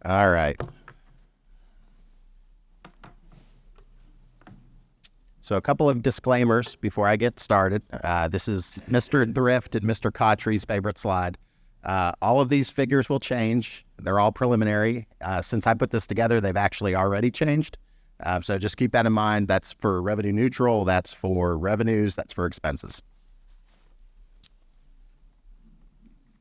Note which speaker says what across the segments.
Speaker 1: All right. So a couple of disclaimers before I get started. This is Mr. Thrift and Mr. Cautry's favorite slide. All of these figures will change. They're all preliminary. Since I put this together, they've actually already changed. So just keep that in mind. That's for revenue neutral. That's for revenues. That's for expenses.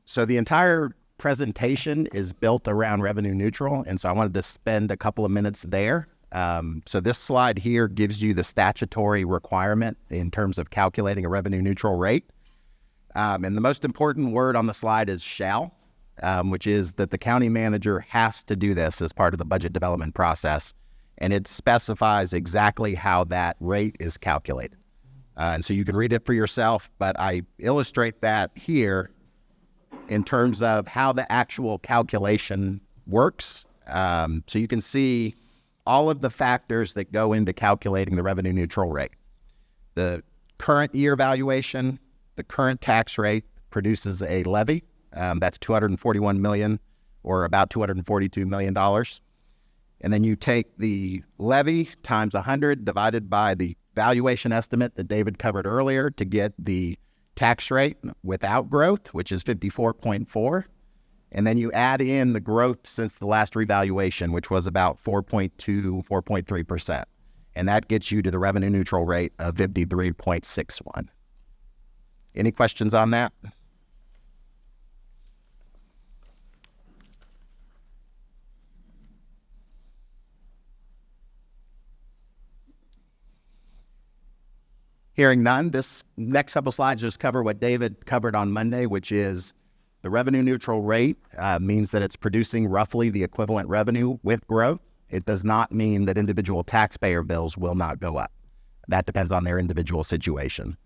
Speaker 1: So the entire presentation is built around revenue neutral. And so I wanted to spend a couple of minutes there. So this slide here gives you the statutory requirement in terms of calculating a revenue neutral rate. And the most important word on the slide is shall, which is that the county manager has to do this as part of the budget development process. And it specifies exactly how that rate is calculated. And so you can read it for yourself, but I illustrate that here in terms of how the actual calculation works. So you can see all of the factors that go into calculating the revenue neutral rate. The current year valuation, the current tax rate produces a levy. That's $241 million, or about $242 million. And then you take the levy times 100 divided by the valuation estimate that David covered earlier to get the tax rate without growth, which is 54.4. And then you add in the growth since the last revaluation, which was about 4.2, 4.3%. And that gets you to the revenue neutral rate of 53.61. Any questions on that? Hearing none, this next couple slides just cover what David covered on Monday, which is the revenue neutral rate means that it's producing roughly the equivalent revenue with growth. It does not mean that individual taxpayer bills will not go up. That depends on their individual situation.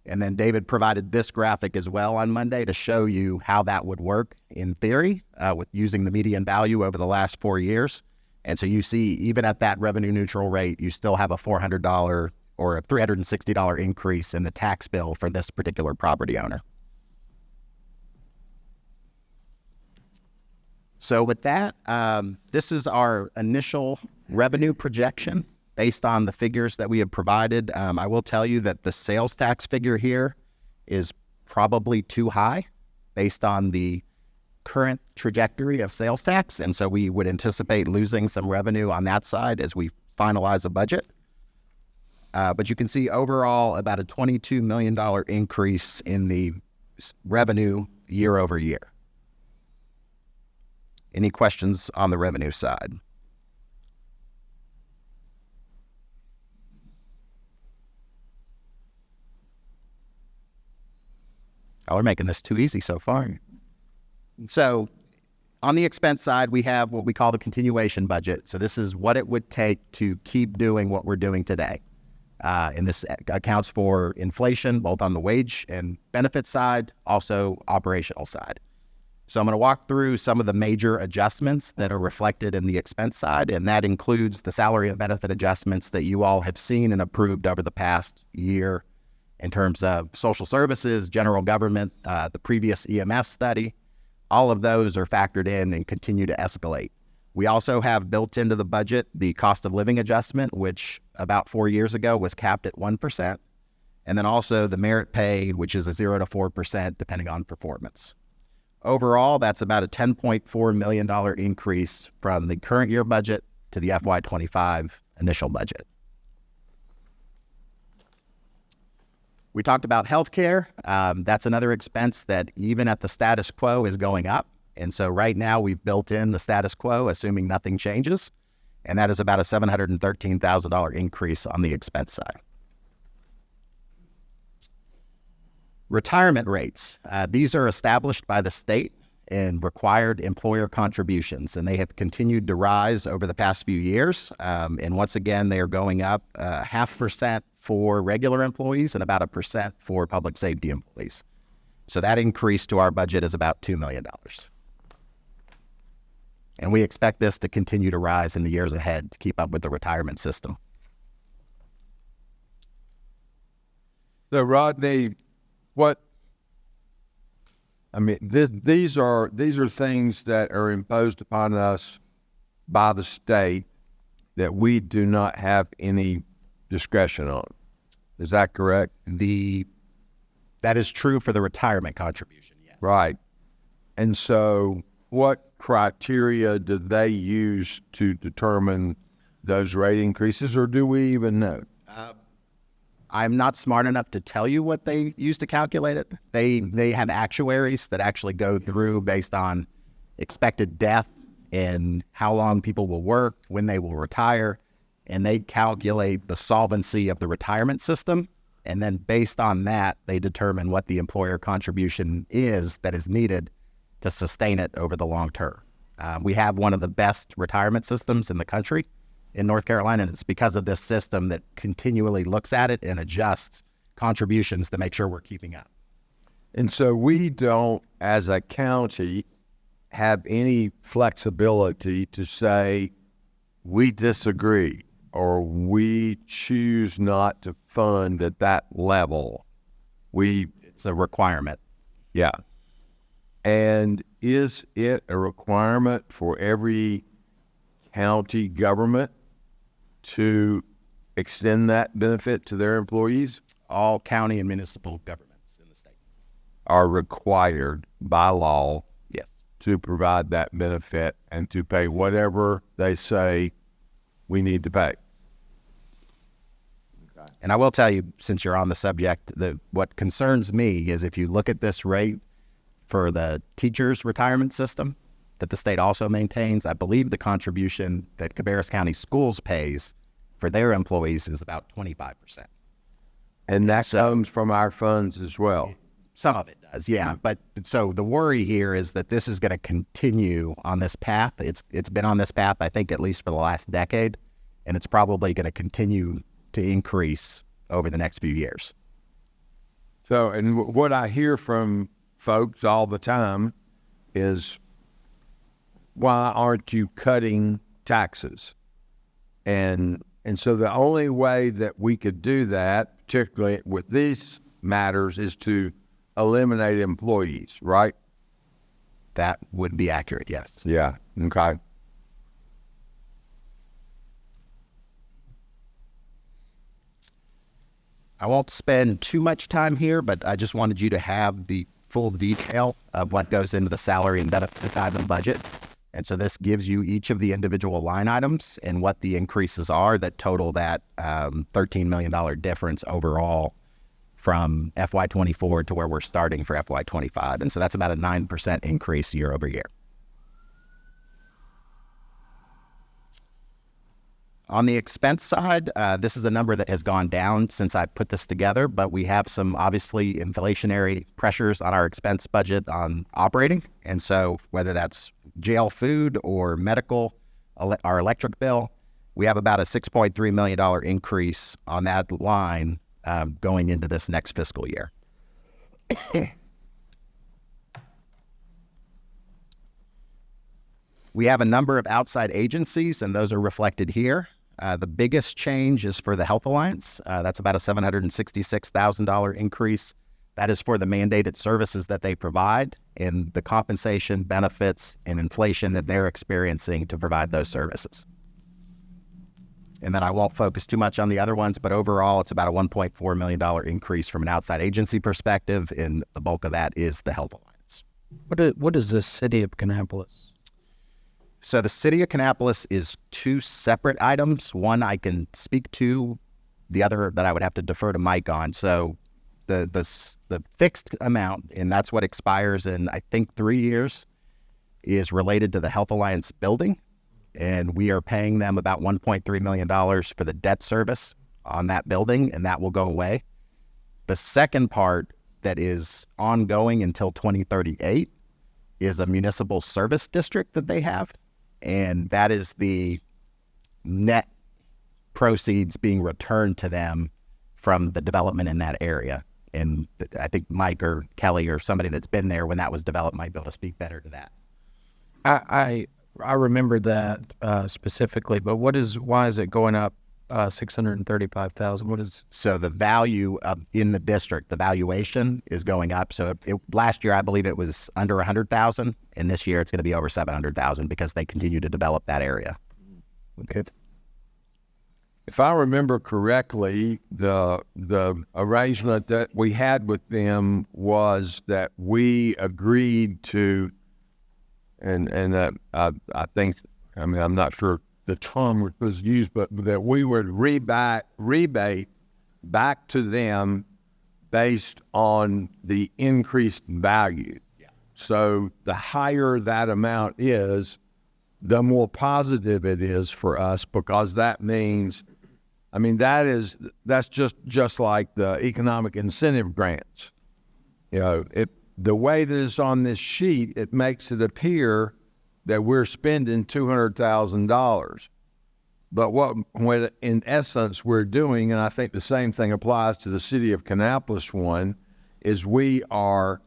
Speaker 1: And then David provided this graphic as well on Monday to show you how that would work in theory with using the median value over the last 4 years. And so you see, even at that revenue neutral rate, you still have a $400 or a $360 increase in the tax bill for this particular property owner. So with that, this is our initial revenue projection based on the figures that we have provided. I will tell you that the sales tax figure here is probably too high based on the current trajectory of sales tax. And so we would anticipate losing some revenue on that side as we finalize a budget. But you can see overall about a $22 million increase in the revenue year over year. Any questions on the revenue side? Oh, we're making this too easy so far. So on the expense side, we have what we call the continuation budget. So this is what it would take to keep doing what we're doing today. And this accounts for inflation, both on the wage and benefit side, also operational side. So I'm going to walk through some of the major adjustments that are reflected in the expense side, and that includes the salary and benefit adjustments that you all have seen and approved over the past year in terms of social services, general government, the previous EMS study. All of those are factored in and continue to escalate. We also have built into the budget the cost of living adjustment, which about 4 years ago was capped at 1%, and then also the merit pay, which is a 0 to 4% depending on performance. Overall, that's about a $10.4 million increase from the current year budget to the FY25 initial budget. We talked about healthcare. That's another expense that even at the status quo is going up. And so right now we've built in the status quo, assuming nothing changes. And that is about a $713,000 increase on the expense side. Retirement rates. These are established by the state and required employer contributions, and they have continued to rise over the past few years. And once again, they are going up 0.5% for regular employees and about 1% for public safety employees. So that increase to our budget is about $2 million. And we expect this to continue to rise in the years ahead to keep up with the retirement system.
Speaker 2: So Rodney, what I mean, these are things that are imposed upon us by the state that we do not have any discretion on. Is that correct?
Speaker 1: That is true for the retirement contribution, yes.
Speaker 2: Right. And so what criteria do they use to determine those rate increases, or do we even know?
Speaker 1: I'm not smart enough to tell you what they use to calculate it. They have actuaries that actually go through based on expected death and how long people will work, when they will retire, and they calculate the solvency of the retirement system. And then based on that, they determine what the employer contribution is that is needed to sustain it over the long term. We have one of the best retirement systems in the country in North Carolina, and it's because of this system that continually looks at it and adjusts contributions to make sure we're keeping up.
Speaker 2: And so we don't, as a county, have any flexibility to say we disagree or we choose not to fund at that level.
Speaker 1: It's a requirement.
Speaker 2: Yeah. And is it a requirement for every county government to extend that benefit to their employees?
Speaker 1: All county and municipal governments in the state
Speaker 2: are required by law,
Speaker 1: yes,
Speaker 2: to provide that benefit and to pay whatever they say we need to pay.
Speaker 1: Okay. And I will tell you, since you're on the subject, that what concerns me is if you look at this rate for the teachers' retirement system that the state also maintains, I believe the contribution that Cabarrus County Schools pays for their employees is about 25%.
Speaker 2: And that comes from our funds as well.
Speaker 1: Some of it does, yeah. But so the worry here is that this is going to continue on this path. It's been on this path, I think, at least for the last decade, and it's probably going to continue to increase over the next few years.
Speaker 2: So, and what I hear from folks all the time is, why aren't you cutting taxes? And so the only way that we could do that, particularly with these matters, is to eliminate employees, right?
Speaker 1: That would be accurate, yes.
Speaker 2: Yeah, okay.
Speaker 1: I won't spend too much time here, but I just wanted you to have the full detail of what goes into the salary and benefit side of the budget. And so this gives you each of the individual line items and what the increases are that total that $13 million difference overall from FY24 to where we're starting for FY25. And so that's about a 9% increase year over year. On the expense side, this is a number that has gone down since I put this together, but we have some obviously inflationary pressures on our expense budget on operating. And so whether that's jail food or medical, our electric bill, we have about a $6.3 million increase on that line going into this next fiscal year. We have a number of outside agencies, and those are reflected here. The biggest change is for the Health Alliance. That's about a $766,000 increase. That is for the mandated services that they provide and the compensation, benefits, and inflation that they're experiencing to provide those services. And then I won't focus too much on the other ones, but overall, it's about a $1.4 million increase from an outside agency perspective, and the bulk of that is the Health Alliance.
Speaker 3: What is the city of Kannapolis?
Speaker 1: So the city of Kannapolis is two separate items. One I can speak to, the other that I would have to defer to Mike on. So the fixed amount, and that's what expires in, I think, 3 years, is related to the Health Alliance building. And we are paying them about $1.3 million for the debt service on that building, and that will go away. The second part that is ongoing until 2038 is a municipal service district that they have. And that is the net proceeds being returned to them from the development in that area. And I think Mike or Kelly or somebody that's been there when that was developed might be able to speak better to that.
Speaker 3: I remember that specifically, but why is it going up 635,000. What is?
Speaker 1: So the value of in the district, the valuation is going up. So last year, I believe it was under 100,000, and this year it's going to be over 700,000 because they continue to develop that area.
Speaker 3: Okay.
Speaker 2: If I remember correctly, the arrangement that we had with them was that we agreed to, and I think, I mean, I'm not sure the term was used, but that we would rebate back to them based on the increased value. Yeah. So the higher that amount is, the more positive it is for us, because that means, I mean, that's just like the economic incentive grants. You know, the way that it's on this sheet, it makes it appear that we're spending $200,000. But what in essence we're doing, and I think the same thing applies to the city of Kannapolis one, is they are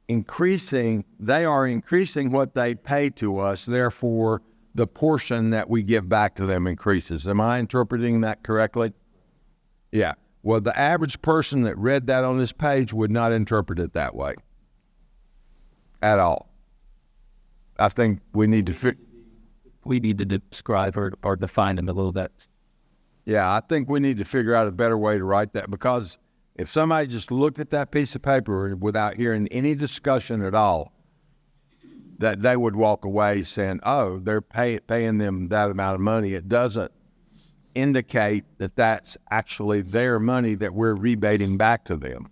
Speaker 2: increasing what they pay to us, therefore the portion that we give back to them increases. Am I interpreting that correctly? Yeah. Well, the average person that read that on this page would not interpret it that way at all. I think we need to
Speaker 3: describe or define it a little bit.
Speaker 2: Yeah, I think we need to figure out a better way to write that, because if somebody just looked at that piece of paper without hearing any discussion at all, that they would walk away saying, oh, they're paying them that amount of money. It doesn't indicate that that's actually their money that we're rebating back to them.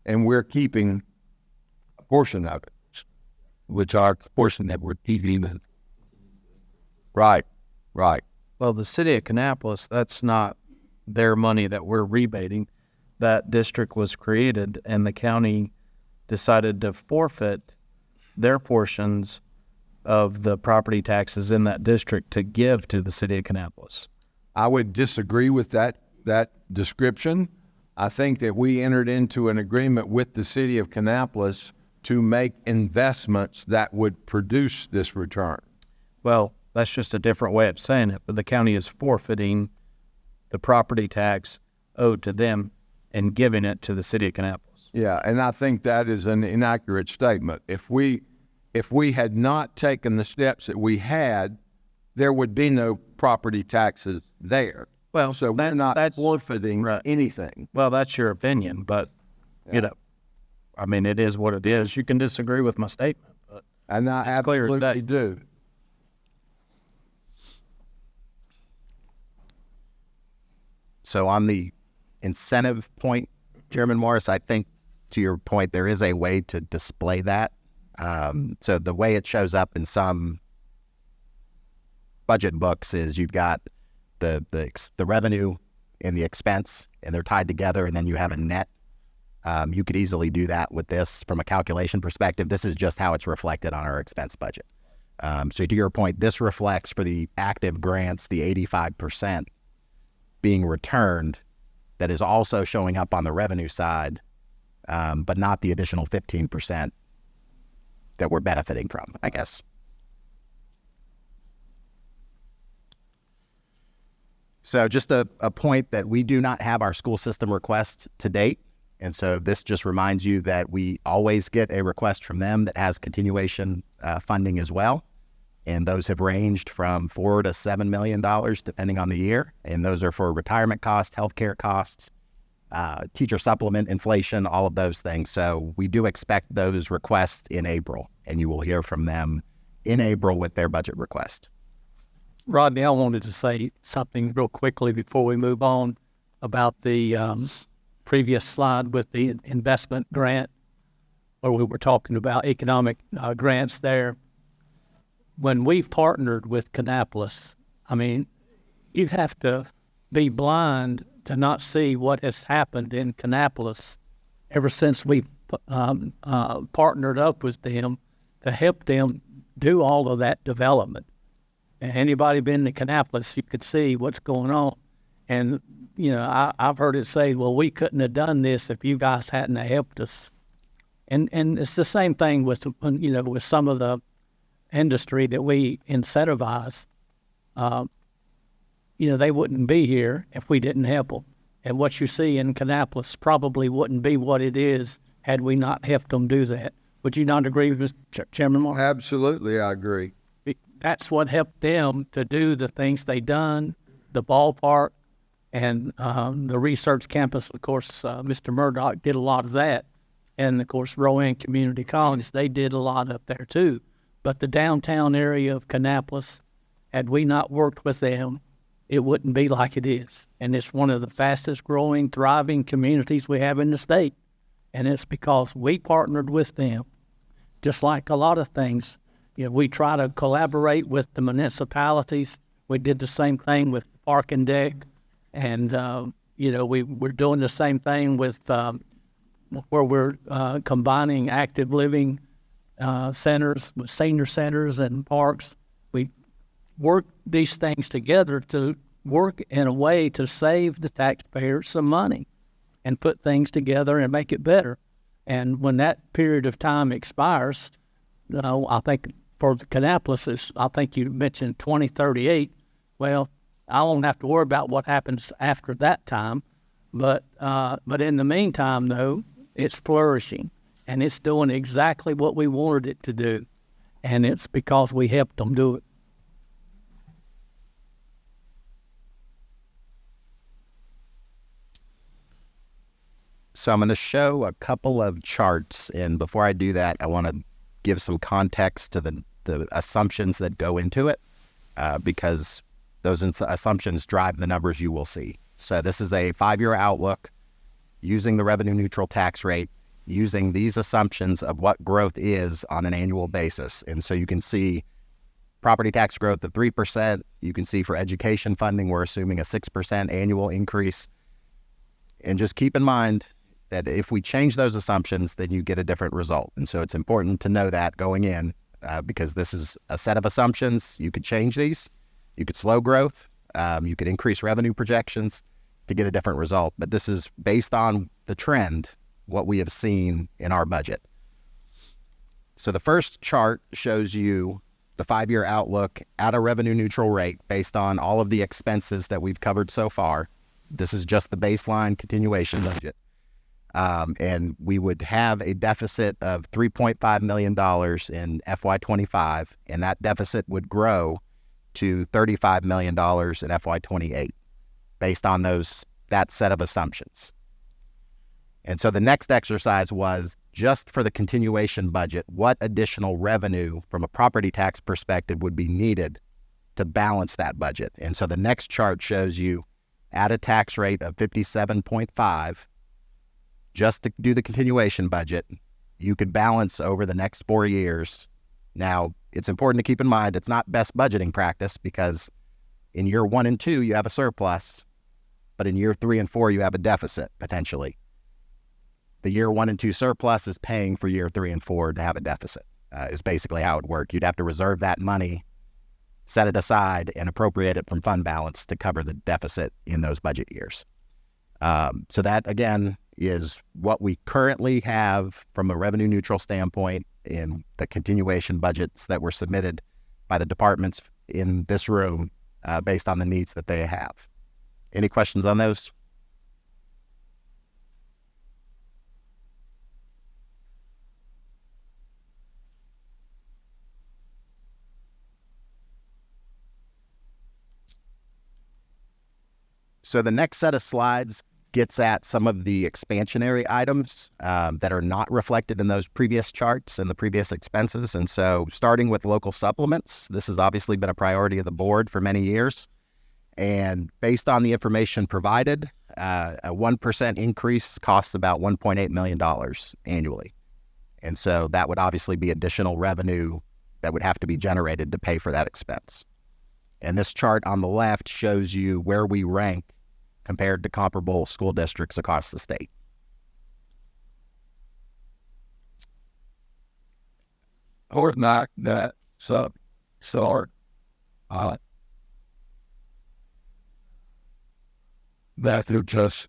Speaker 2: And we're keeping a portion of it.
Speaker 3: Which are the portion that we're keeping.
Speaker 2: Right.
Speaker 3: Well, the city of Kannapolis, that's not their money that we're rebating. That district was created, and the county decided to forfeit their portions of the property taxes in that district to give to the city of Kannapolis.
Speaker 2: I would disagree with that description. I think that we entered into an agreement with the city of Kannapolis to make investments that would produce this return.
Speaker 3: Well, that's just a different way of saying it, but the county is forfeiting the property tax owed to them and giving it to the city of Kannapolis.
Speaker 2: Yeah, and I think that is an inaccurate statement. If we had not taken the steps that we had, there would be no property taxes there.
Speaker 3: Well,
Speaker 2: so we're not forfeiting anything.
Speaker 3: Well, that's your opinion, but you know, I mean, it is what it is. You can disagree with my statement, but
Speaker 2: and I absolutely do.
Speaker 1: So on the incentive point, Chairman Morris, I think to your point, there is a way to display that. So the way it shows up in some budget books is you've got the revenue and the expense, and they're tied together, and then you have a net. You could easily do that with this from a calculation perspective. This is just how it's reflected on our expense budget. So to your point, this reflects for the active grants, the 85% being returned, that is also showing up on the revenue side, but not the additional 15% that we're benefiting from, I guess. So just a point that we do not have our school system request to date. And so this just reminds you that we always get a request from them that has continuation funding as well. And those have ranged from $4 to $7 million, depending on the year. And those are for retirement costs, healthcare costs, teacher supplement, inflation, all of those things. So we do expect those requests in April, and you will hear from them in April with their budget request.
Speaker 4: Rodney, I wanted to say something real quickly before we move on about the previous slide with the investment grant, where we were talking about economic grants there. When we've partnered with Kannapolis, I mean, you have to be blind to not see what has happened in Kannapolis ever since we partnered up with them to help them do all of that development. And anybody been to Kannapolis, you could see what's going on. And, you know, I've heard it say, well, we couldn't have done this if you guys hadn't helped us. And it's the same thing with, you know, with some of the industry that we incentivize. You they wouldn't be here if we didn't help them. And what you see in Kannapolis probably wouldn't be what it is had we not helped them do that. Would you not agree with Chairman Moore?
Speaker 2: Absolutely, I agree.
Speaker 4: That's what helped them to do the things they done, the ballpark, and the research campus. Of course, Mr. Murdoch did a lot of that. And, of course, Rowan Community College, they did a lot up there, too. But the downtown area of Kannapolis, had we not worked with them, it wouldn't be like it is. And it's one of the fastest growing, thriving communities we have in the state. And it's because we partnered with them. Just like a lot of things, we try to collaborate with the municipalities. We did the same thing with Park and Deck. And, we're doing the same thing with where we're combining active living centers with senior centers and parks. We work these things together to work in a way to save the taxpayers some money and put things together and make it better. And when that period of time expires, I think for the Kannapolis, I think you mentioned 2038. Well, I won't have to worry about what happens after that time. But in the meantime, though, it's flourishing, and it's doing exactly what we wanted it to do, and it's because we helped them do it.
Speaker 1: So I'm going to show a couple of charts, and before I do that, I want to give some context to the assumptions that go into it, because those assumptions drive the numbers you will see. So this is a 5-year outlook using the revenue neutral tax rate, using these assumptions of what growth is on an annual basis. And so you can see property tax growth of 3%. You can see for education funding, we're assuming a 6% annual increase. And just keep in mind that if we change those assumptions, then you get a different result. And so it's important to know that going in, because this is a set of assumptions. You could change these. You could slow growth. You could increase revenue projections to get a different result. But this is based on the trend, what we have seen in our budget. So the first chart shows you the 5-year outlook at a revenue neutral rate based on all of the expenses that we've covered so far. This is just the baseline continuation budget. And we would have a deficit of $3.5 million in FY25, and that deficit would grow to $35 million in FY28 based on that set of assumptions. And so the next exercise was just for the continuation budget, what additional revenue from a property tax perspective would be needed to balance that budget. And so the next chart shows you at a tax rate of 57.5, just to do the continuation budget, you could balance over the next 4 years. Now, it's important to keep in mind, it's not best budgeting practice because in year 1 and 2, you have a surplus, but in year 3 and 4, you have a deficit potentially. The year 1 and 2 surplus is paying for year 3 and 4 to have a deficit, is basically how it would work. You'd have to reserve that money, set it aside, and appropriate it from fund balance to cover the deficit in those budget years. So that, again, is what we currently have from a revenue neutral standpoint in the continuation budgets that were submitted by the departments in this room based on the needs that they have. Any questions on those? So the next set of slides gets at some of the expansionary items that are not reflected in those previous charts and the previous expenses. And so starting with local supplements, this has obviously been a priority of the board for many years. And based on the information provided, a 1% increase costs about $1.8 million annually. And so that would obviously be additional revenue that would have to be generated to pay for that expense. And this chart on the left shows you where we rank compared to comparable school districts across the state.
Speaker 5: Or not that sort that you just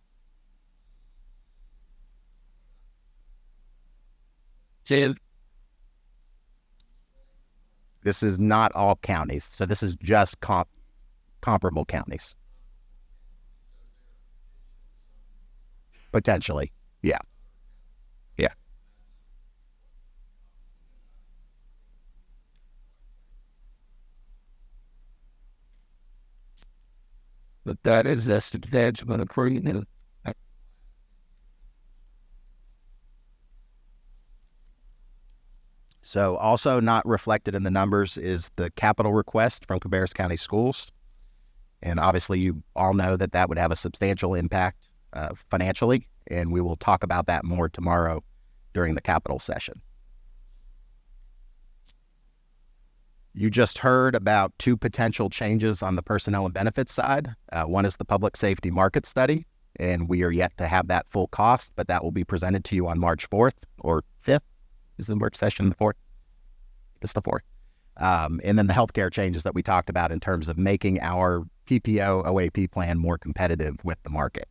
Speaker 5: did.
Speaker 1: This is not all counties, so this is just comparable counties. Potentially. Yeah. Yeah.
Speaker 5: But that is a substantial improvement.
Speaker 1: So also not reflected in the numbers is the capital request from Cabarrus County Schools. And obviously you all know that that would have a substantial impact financially, and we will talk about that more tomorrow during the capital session. You just heard about two potential changes on the personnel and benefits side. One is the public safety market study, and we are yet to have that full cost, but that will be presented to you on March 4th or 5th. Is the work session the 4th? It's the 4th. And then the healthcare changes that we talked about in terms of making our PPO OAP plan more competitive with the market.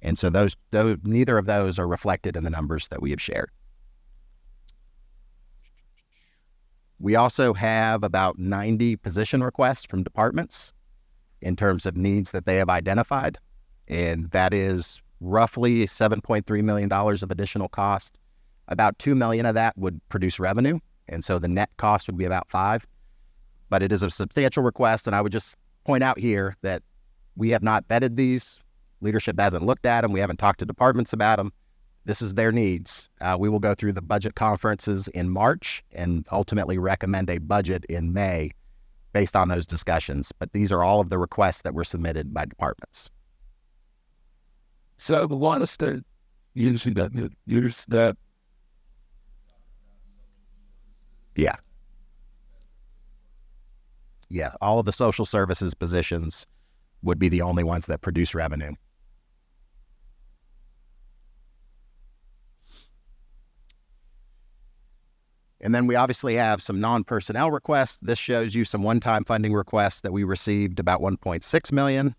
Speaker 1: And so those neither of those are reflected in the numbers that we have shared. We also have about 90 position requests from departments in terms of needs that they have identified. And that is roughly $7.3 million of additional cost. About $2 million of that would produce revenue. And so the net cost would be about $5 million. But it is a substantial request. And I would just point out here that we have not vetted these. Leadership hasn't looked at them. We haven't talked to departments about them. This is their needs. We will go through the budget conferences in March and ultimately recommend a budget in May based on those discussions. But these are all of the requests that were submitted by departments.
Speaker 5: So the one is to use that.
Speaker 1: Yeah. Yeah. All of the social services positions would be the only ones that produce revenue. And then we obviously have some non-personnel requests. This shows you some one-time funding requests that we received, about $1.6 million.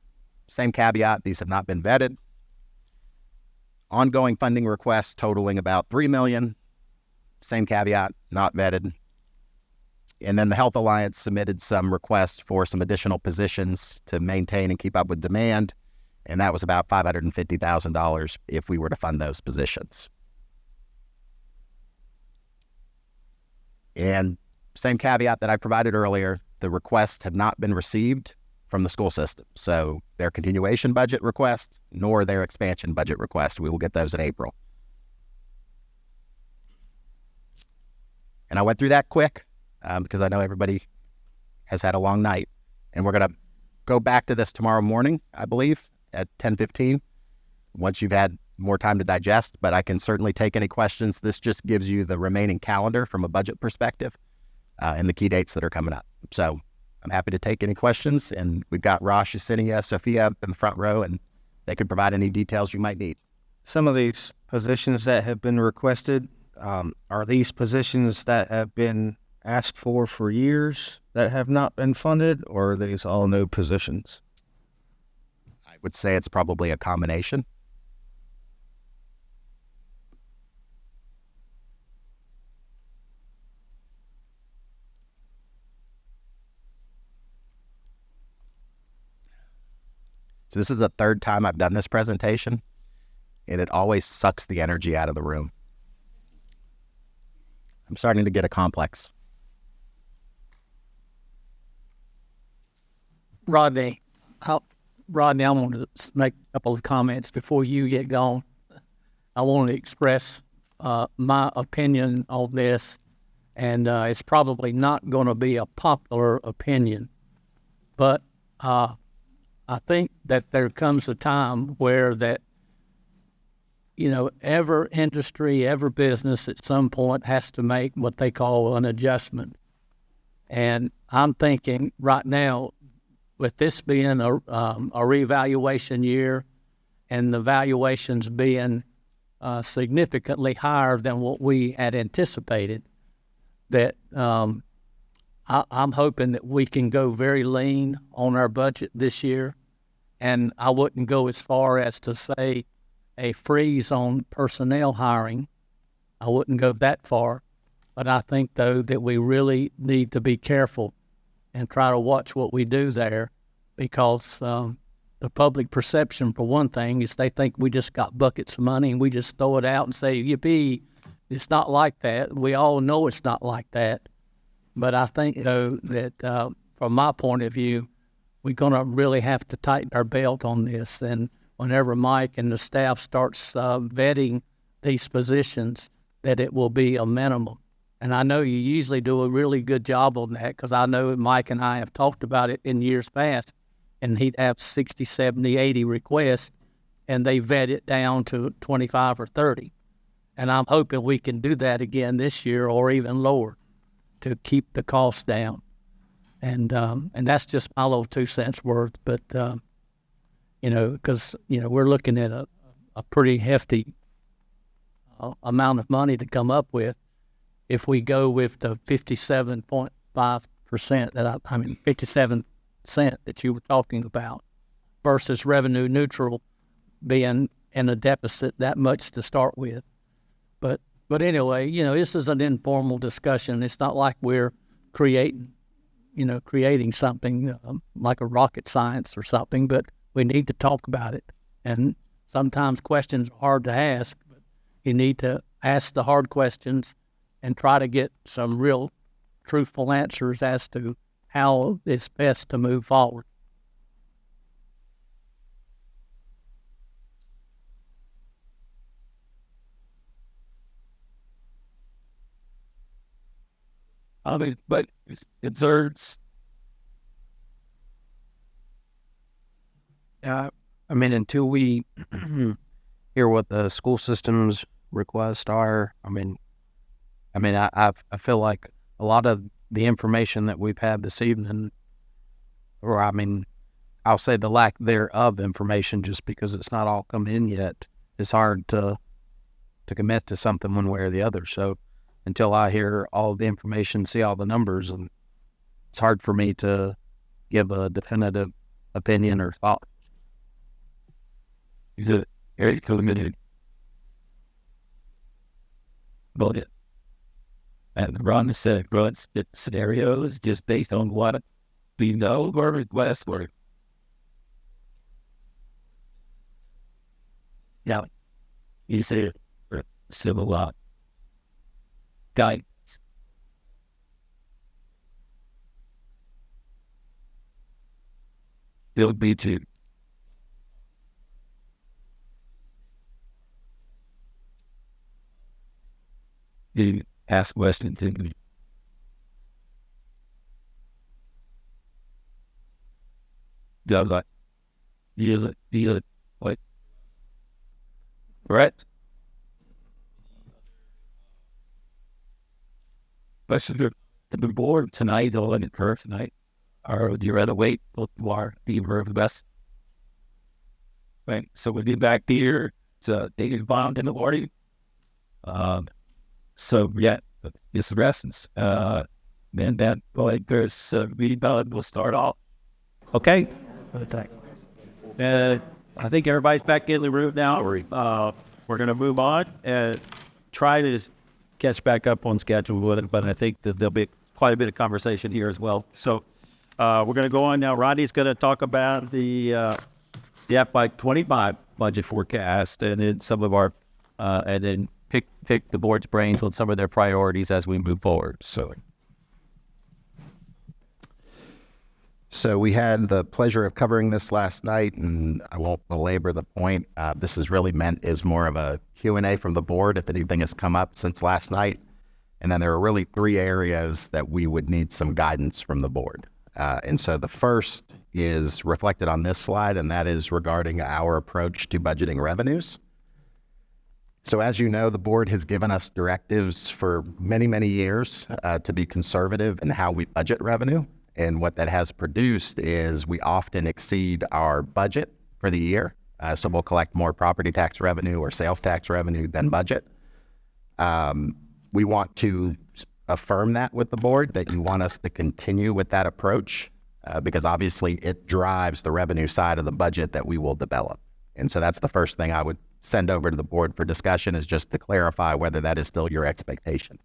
Speaker 1: Same caveat, these have not been vetted. Ongoing funding requests totaling about $3 million. Same caveat, not vetted. And then the Health Alliance submitted some requests for some additional positions to maintain and keep up with demand. And that was about $550,000 if we were to fund those positions. And same caveat that I provided earlier, the requests have not been received from the school system. So their continuation budget request, nor their expansion budget request. We will get those in April. And I went through that quick because I know everybody has had a long night. And we're going to go back to this tomorrow morning, I believe, at 10:15, once you've had more time to digest, but I can certainly take any questions. This just gives you the remaining calendar from a budget perspective and the key dates that are coming up. So I'm happy to take any questions, and we've got Rosh, Yesenia, Sophia up in the front row, and they can provide any details you might need.
Speaker 6: Some of these positions that have been requested, are these positions that have been asked for years that have not been funded, or are these all new positions?
Speaker 1: I would say it's probably a combination. So this is the third time I've done this presentation, and it always sucks the energy out of the room. I'm starting to get a complex.
Speaker 4: Rodney, I want to make a couple of comments before you get going. I want to express my opinion on this, and it's probably not going to be a popular opinion, but I think that there comes a time where that, every industry, every business at some point has to make what they call an adjustment. And I'm thinking right now, with this being a revaluation year and the valuations being significantly higher than what we had anticipated, that I'm hoping that we can go very lean on our budget this year. And I wouldn't go as far as to say a freeze on personnel hiring. I wouldn't go that far. But I think, though, that we really need to be careful and try to watch what we do there, because the public perception, for one thing, is they think we just got buckets of money and we just throw it out and say, yippee. It's not like that. We all know it's not like that. But I think, though, that from my point of view, we're going to really have to tighten our belt on this. And whenever Mike and the staff starts vetting these positions, that it will be a minimum. And I know you usually do a really good job on that, because I know Mike and I have talked about it in years past, and he'd have 60, 70, 80 requests, and they vet it down to 25 or 30. And I'm hoping we can do that again this year, or even lower, to keep the cost down. And that's just my little 2 cents worth. But, because, we're looking at a pretty hefty amount of money to come up with if we go with the 57.5% 57 cent that you were talking about, versus revenue neutral being in a deficit that much to start with. But anyway, this is an informal discussion. It's not like we're creating something like a rocket science or something, but we need to talk about it. And sometimes questions are hard to ask, but you need to ask the hard questions and try to get some real truthful answers as to how it's best to move forward.
Speaker 5: I mean, but concerns.
Speaker 3: Until we hear what the school system's requests are, I feel like a lot of the information that we've had this evening, or I'll say the lack thereof information, just because it's not all come in yet, it's hard to commit to something one way or the other. So until I hear all the information, see all the numbers, and it's hard for me to give a definitive opinion or thought.
Speaker 5: Is it very limited? But it, and Ron said, runs the scenarios just based on what we know or request or. Now, you say civil law guidance. There'll be to you ask questions to me. Like, use it, what? Correct? Question to the board tonight, or in her tonight, or do you rather wait till tomorrow, be the best? Right, so we'll be back here to take involved in the morning. So yeah, it's lessons. Then that like there's rebound will start off.
Speaker 6: Okay. I think everybody's back in the room now. We're going to move on and try to catch back up on schedule with it, but I think that there'll be quite a bit of conversation here as well. So we're going to go on now. Rodney's going to talk about the FY25 budget forecast, and then some of our and then pick the board's brains on some of their priorities as we move forward.
Speaker 1: So we had the pleasure of covering this last night, and I won't belabor the point. This is really meant as more of a Q&A from the board if anything has come up since last night. And then there are really 3 areas that we would need some guidance from the board. And so the first is reflected on this slide, and that is regarding our approach to budgeting revenues. So as you know, the board has given us directives for many, many years to be conservative in how we budget revenue. And what that has produced is we often exceed our budget for the year. So we'll collect more property tax revenue or sales tax revenue than budget. We want to affirm that with the board, that you want us to continue with that approach because obviously it drives the revenue side of the budget that we will develop. And so that's the first thing I would send over to the board for discussion, is just to clarify whether that is still your expectation.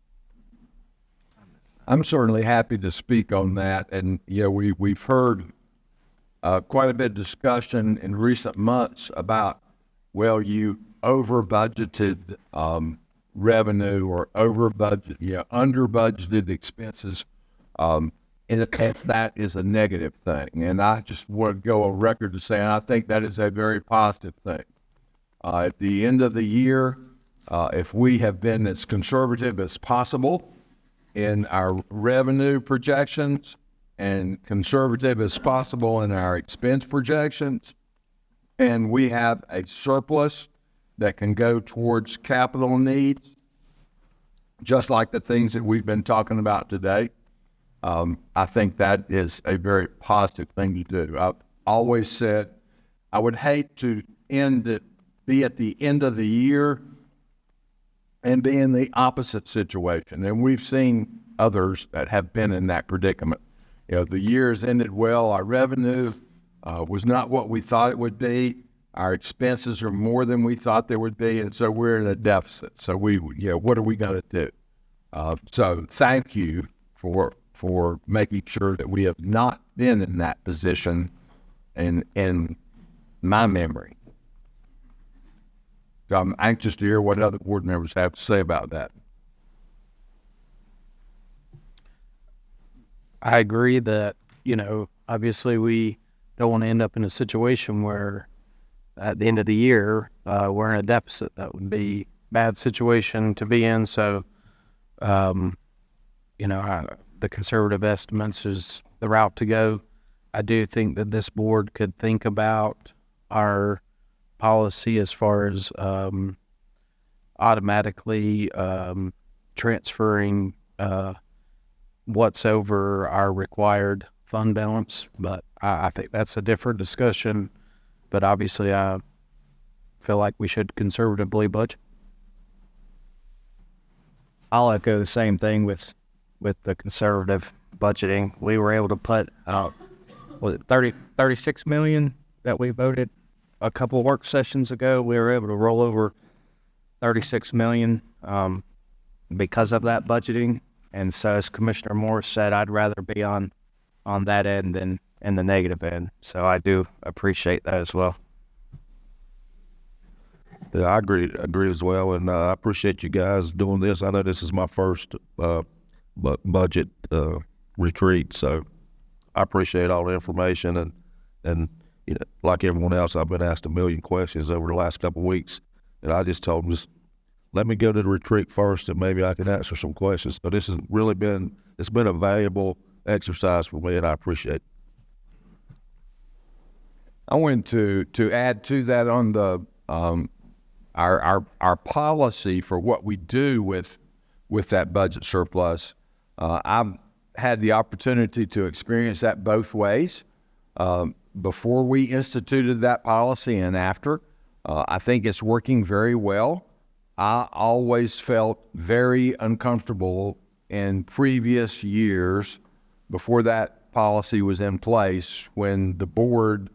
Speaker 2: I'm certainly happy to speak on that. And, we've heard quite a bit of discussion in recent months about, well, you over budgeted revenue or over budget, under budgeted expenses. And that is a negative thing. And I just want to go on record to say, I think that is a very positive thing. At the end of the year, if we have been as conservative as possible in our revenue projections and conservative as possible in our expense projections, and we have a surplus that can go towards capital needs, just like the things that we've been talking about today, I think that is a very positive thing to do. I've always said I would hate to be at the end of the year and be in the opposite situation. And we've seen others that have been in that predicament. The year's ended well. Our revenue was not what we thought it would be. Our expenses are more than we thought they would be, and so we're in a deficit. So what are we going to do? So thank you for making sure that we have not been in that position in my memory. So I'm anxious to hear what other board members have to say about that.
Speaker 3: I agree that, obviously we don't want to end up in a situation where at the end of the year, we're in a deficit. That would be a bad situation to be in. So, the conservative estimates is the route to go. I do think that this board could think about our policy as far as automatically transferring what's over our required fund balance. But I think that's a different discussion. But obviously, I feel like we should conservatively budget.
Speaker 6: I'll echo the same thing with the conservative budgeting. We were able to put was it 36 million that we voted a couple of work sessions ago. We were able to roll over 36 million because of that budgeting. And so, as Commissioner Morris said, I'd rather be on that end than in the negative end. So I do appreciate that as well.
Speaker 7: Yeah, I agree as well, and I appreciate you guys doing this. I know this is my first budget retreat, so I appreciate all the information, and like everyone else, I've been asked a million questions over the last couple of weeks, and I just told them, just let me go to the retreat first, and maybe I can answer some questions. So this has really been a valuable exercise for me, and I appreciate it.
Speaker 2: I wanted to add to that on the our policy for what we do with that budget surplus. I've had the opportunity to experience that both ways before we instituted that policy and after. I think it's working very well. I always felt very uncomfortable in previous years before that policy was in place when the board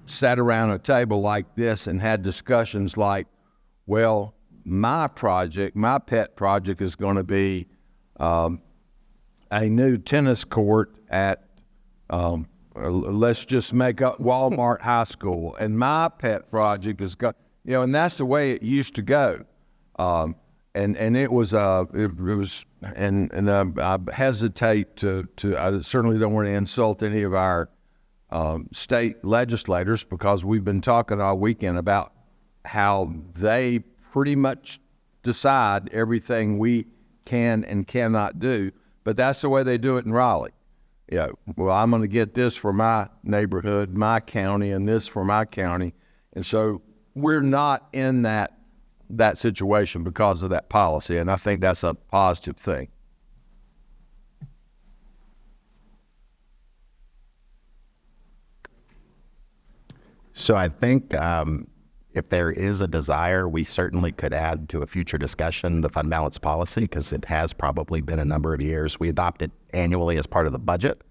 Speaker 2: sat around a table like this and had discussions like, well, my pet project is going to be a new tennis court at, let's just make up Walmart High School. And my pet project is, and that's the way it used to go. And it was, I hesitate to, I certainly don't want to insult any of our state legislators, because we've been talking all weekend about how they pretty much decide everything we can and cannot do, but that's the way they do it in Raleigh. Well, I'm going to get this for my neighborhood, my county, and this for my county. And so we're not in that situation because of that policy, and I think that's a positive thing.
Speaker 1: So I think if there is a desire, we certainly could add to a future discussion the fund balance policy, because it has probably been a number of years. We adopt it annually as part of the budget,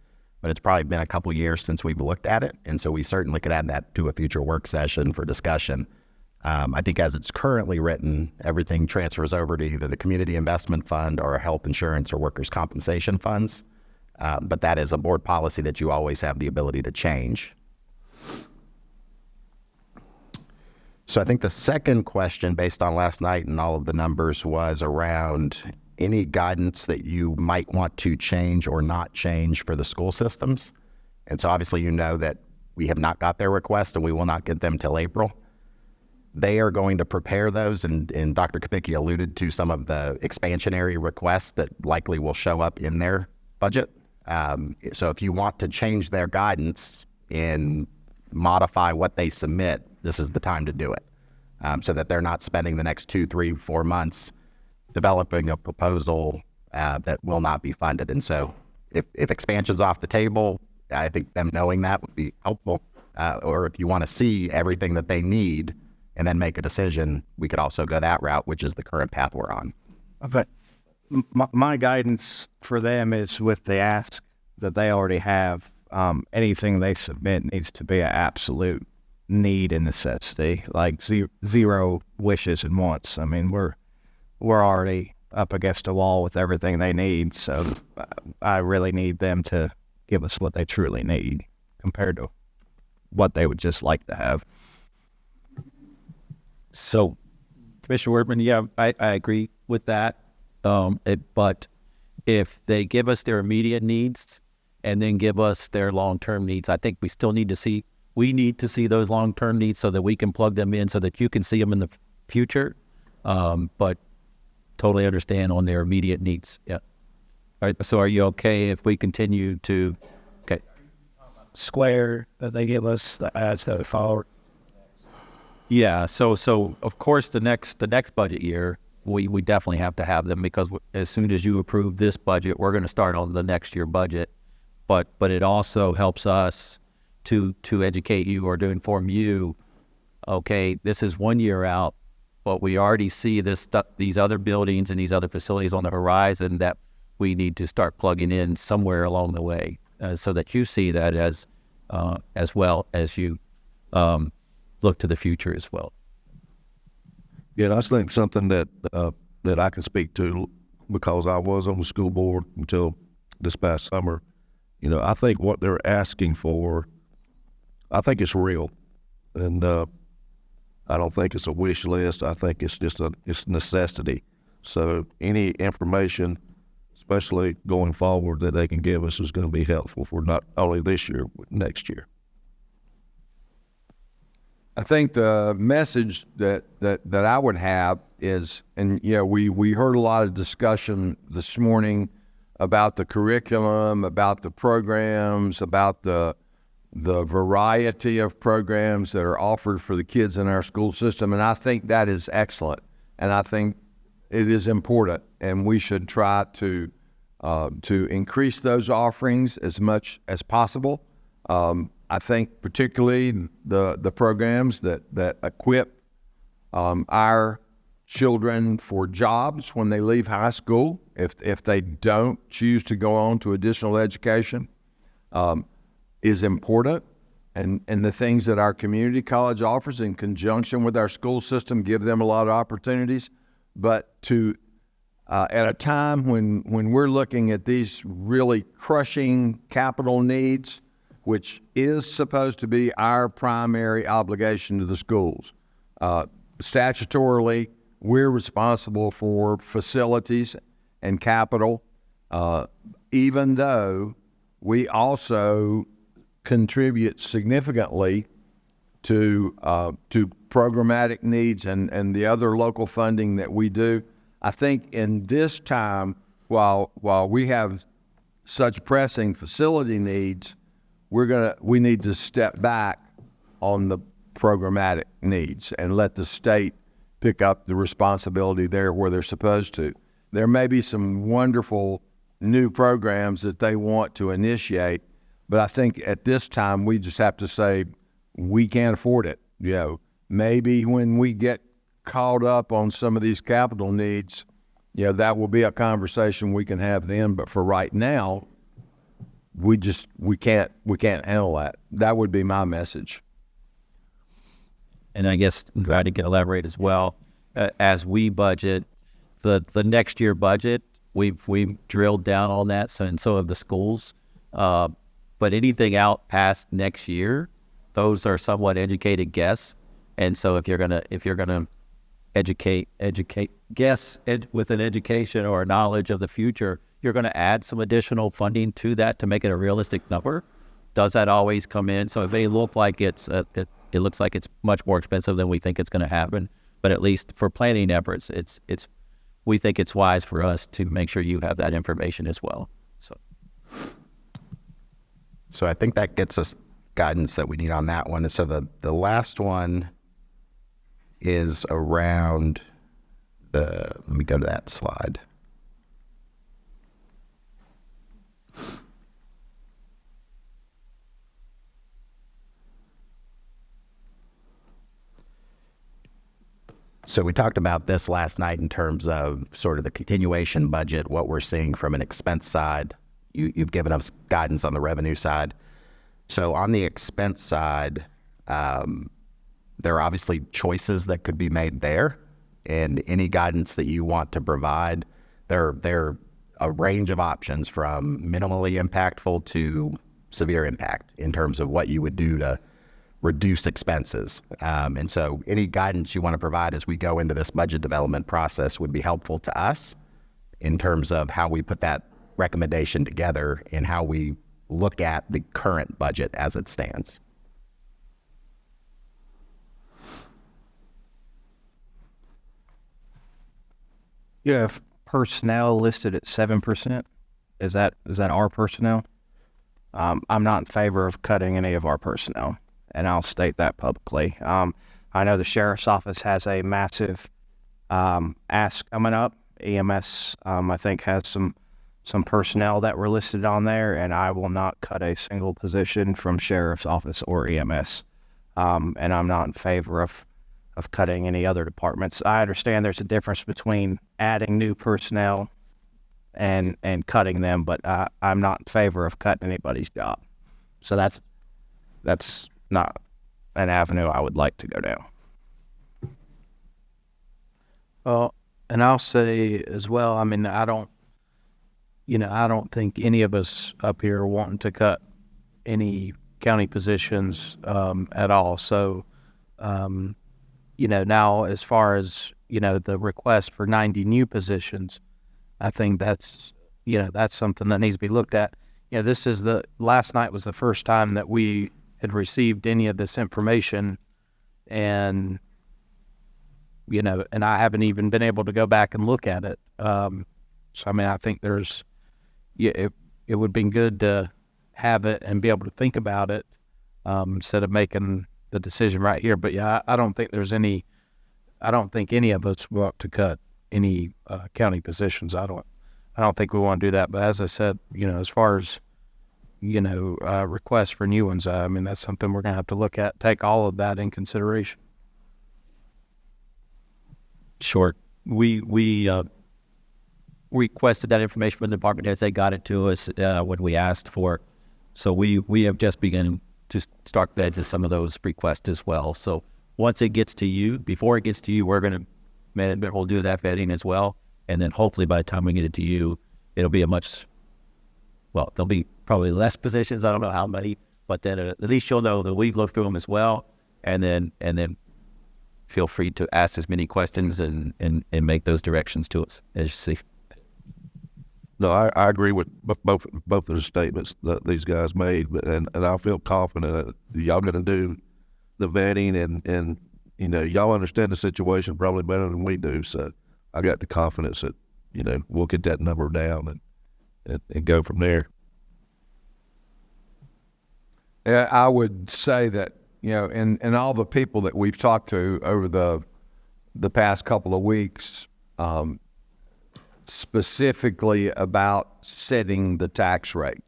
Speaker 1: but it's probably been a couple years since we've looked at it. And so we certainly could add that to a future work session for discussion. I think as it's currently written, everything transfers over to either the community investment fund or health insurance or workers' compensation funds. But that is a board policy that you always have the ability to change. So I think the second question, based on last night and all of the numbers, was around any guidance that you might want to change or not change for the school systems. And so obviously you know that we have not got their request and we will not get them till April. They are going to prepare those, and Dr. Kapicki alluded to some of the expansionary requests that likely will show up in their budget. So if you want to change their guidance and modify what they submit, this is the time to do it, so that they're not spending the next 2, 3, 4 months developing a proposal that will not be funded. And so if expansion's off the table, I think them knowing that would be helpful. Or if you want to see everything that they need and then make a decision, we could also go that route, which is the current path we're on.
Speaker 6: But my guidance for them is with the ask that they already have. Anything they submit needs to be an absolute need and necessity, like zero wishes and wants. I mean, we're already up against a wall with everything they need, so I really need them to give us what they truly need compared to what they would just like to have.
Speaker 5: So, Commissioner Workman, yeah, I agree with that. But if they give us their immediate needs and then give us their long-term needs, I think we need to see those long-term needs so that we can plug them in so that you can see them in the future. But totally understand on their immediate needs. Yeah. All right, so are you okay if we continue to, okay.
Speaker 6: Square that they give us as the forward.
Speaker 5: Yeah, so of course the next budget year we definitely have to have them, because as soon as you approve this budget, we're going to start on the next year budget. But it also helps us to educate you or to inform you. Okay, this is 1 year out, but we already see these other buildings and these other facilities on the horizon that we need to start plugging in somewhere along the way, so that you see that as well as you look to the future as well.
Speaker 7: Yeah, and I think something that I can speak to, because I was on the school board until this past summer. I think what they're asking for, I think it's real, and I don't think it's a wish list. I think it's just it's necessity. So any information, especially going forward, that they can give us is going to be helpful for not only this year, but next year.
Speaker 2: I think the message that I would have is, and we heard a lot of discussion this morning about the curriculum, about the programs, about the variety of programs that are offered for the kids in our school system, and I think that is excellent, and I think it is important, and we should try to increase those offerings as much as possible. I think particularly the programs that equip our children for jobs when they leave high school, if they don't choose to go on to additional education, is important. And the things that our community college offers in conjunction with our school system give them a lot of opportunities. But at a time when we're looking at these really crushing capital needs, which is supposed to be our primary obligation to the schools. Statutorily, we're responsible for facilities and capital, even though we also contribute significantly to programmatic needs and the other local funding that we do. I think in this time, while we have such pressing facility needs, we need to step back on the programmatic needs and let the state pick up the responsibility there where they're supposed to. There may be some wonderful new programs that they want to initiate, but I think at this time we just have to say we can't afford it. Maybe when we get caught up on some of these capital needs, that will be a conversation we can have then. But for right now, we can't handle that. That would be my message.
Speaker 5: And I guess I'm glad to elaborate as well. As we budget the next year budget, we've drilled down on that. So have the schools. But anything out past next year, those are somewhat educated guess. And so if you're gonna guess with an education or a knowledge of the future, you're going to add some additional funding to that to make it a realistic number. Does that always come in? So it may look like it looks like it's much more expensive than we think it's going to happen, but at least for planning efforts, we think it's wise for us to make sure you have that information as well.
Speaker 1: So I think that gets us guidance that we need on that one. So the last one is around let me go to that slide. So we talked about this last night in terms of sort of the continuation budget, what we're seeing from an expense side. You've given us guidance on the revenue side. So on the expense side, there are obviously choices that could be made there, and any guidance that you want to provide, there are a range of options from minimally impactful to severe impact in terms of what you would do to reduce expenses. And so any guidance you want to provide as we go into this budget development process would be helpful to us in terms of how we put that recommendation together and how we look at the current budget as it stands.
Speaker 6: You have personnel listed at 7%. Is that our personnel? I'm not in favor of cutting any of our personnel, and I'll state that publicly. I know the sheriff's office has a massive ask coming up. EMS, I think, has some personnel that were listed on there, and I will not cut a single position from sheriff's office or EMS. And I'm not in favor of cutting any other departments. I understand there's a difference between adding new personnel and cutting them, but I'm not in favor of cutting anybody's job. So that's not an avenue I would like to go down.
Speaker 3: Well, and I'll say as well, I mean, I don't think any of us up here are wanting to cut any county positions at all. So, now as far as, the request for 90 new positions, I think that's something that needs to be looked at. Last night was the first time that we had received any of this information, and I haven't even been able to go back and look at it. So, I mean, I think it would be good to have it and be able to think about it instead of making the decision right here. But yeah, I don't think any of us want to cut any county positions. I don't think we want to do that. But as I said, as far as requests for new ones, I mean, that's something we're gonna have to look at, take all of that in consideration.
Speaker 5: Sure. We requested that information from the department heads. They got it to us when we asked for it. So we have just begun to start vetting some of those requests as well. So once it gets to you, before it gets to you, management will do that vetting as well. And then hopefully by the time we get it to you, it'll be there'll be probably less positions. I don't know how many, but then at least you'll know that we've looked through them as well. And then feel free to ask as many questions and make those directions to us as you see.
Speaker 7: No, I agree with both of the statements that these guys made, and I feel confident that y'all going to do the vetting and y'all understand the situation probably better than we do. So I got the confidence that we'll get that number down and go from there.
Speaker 2: Yeah, I would say that and all the people that we've talked to over the past couple of weeks, specifically about setting the tax rate,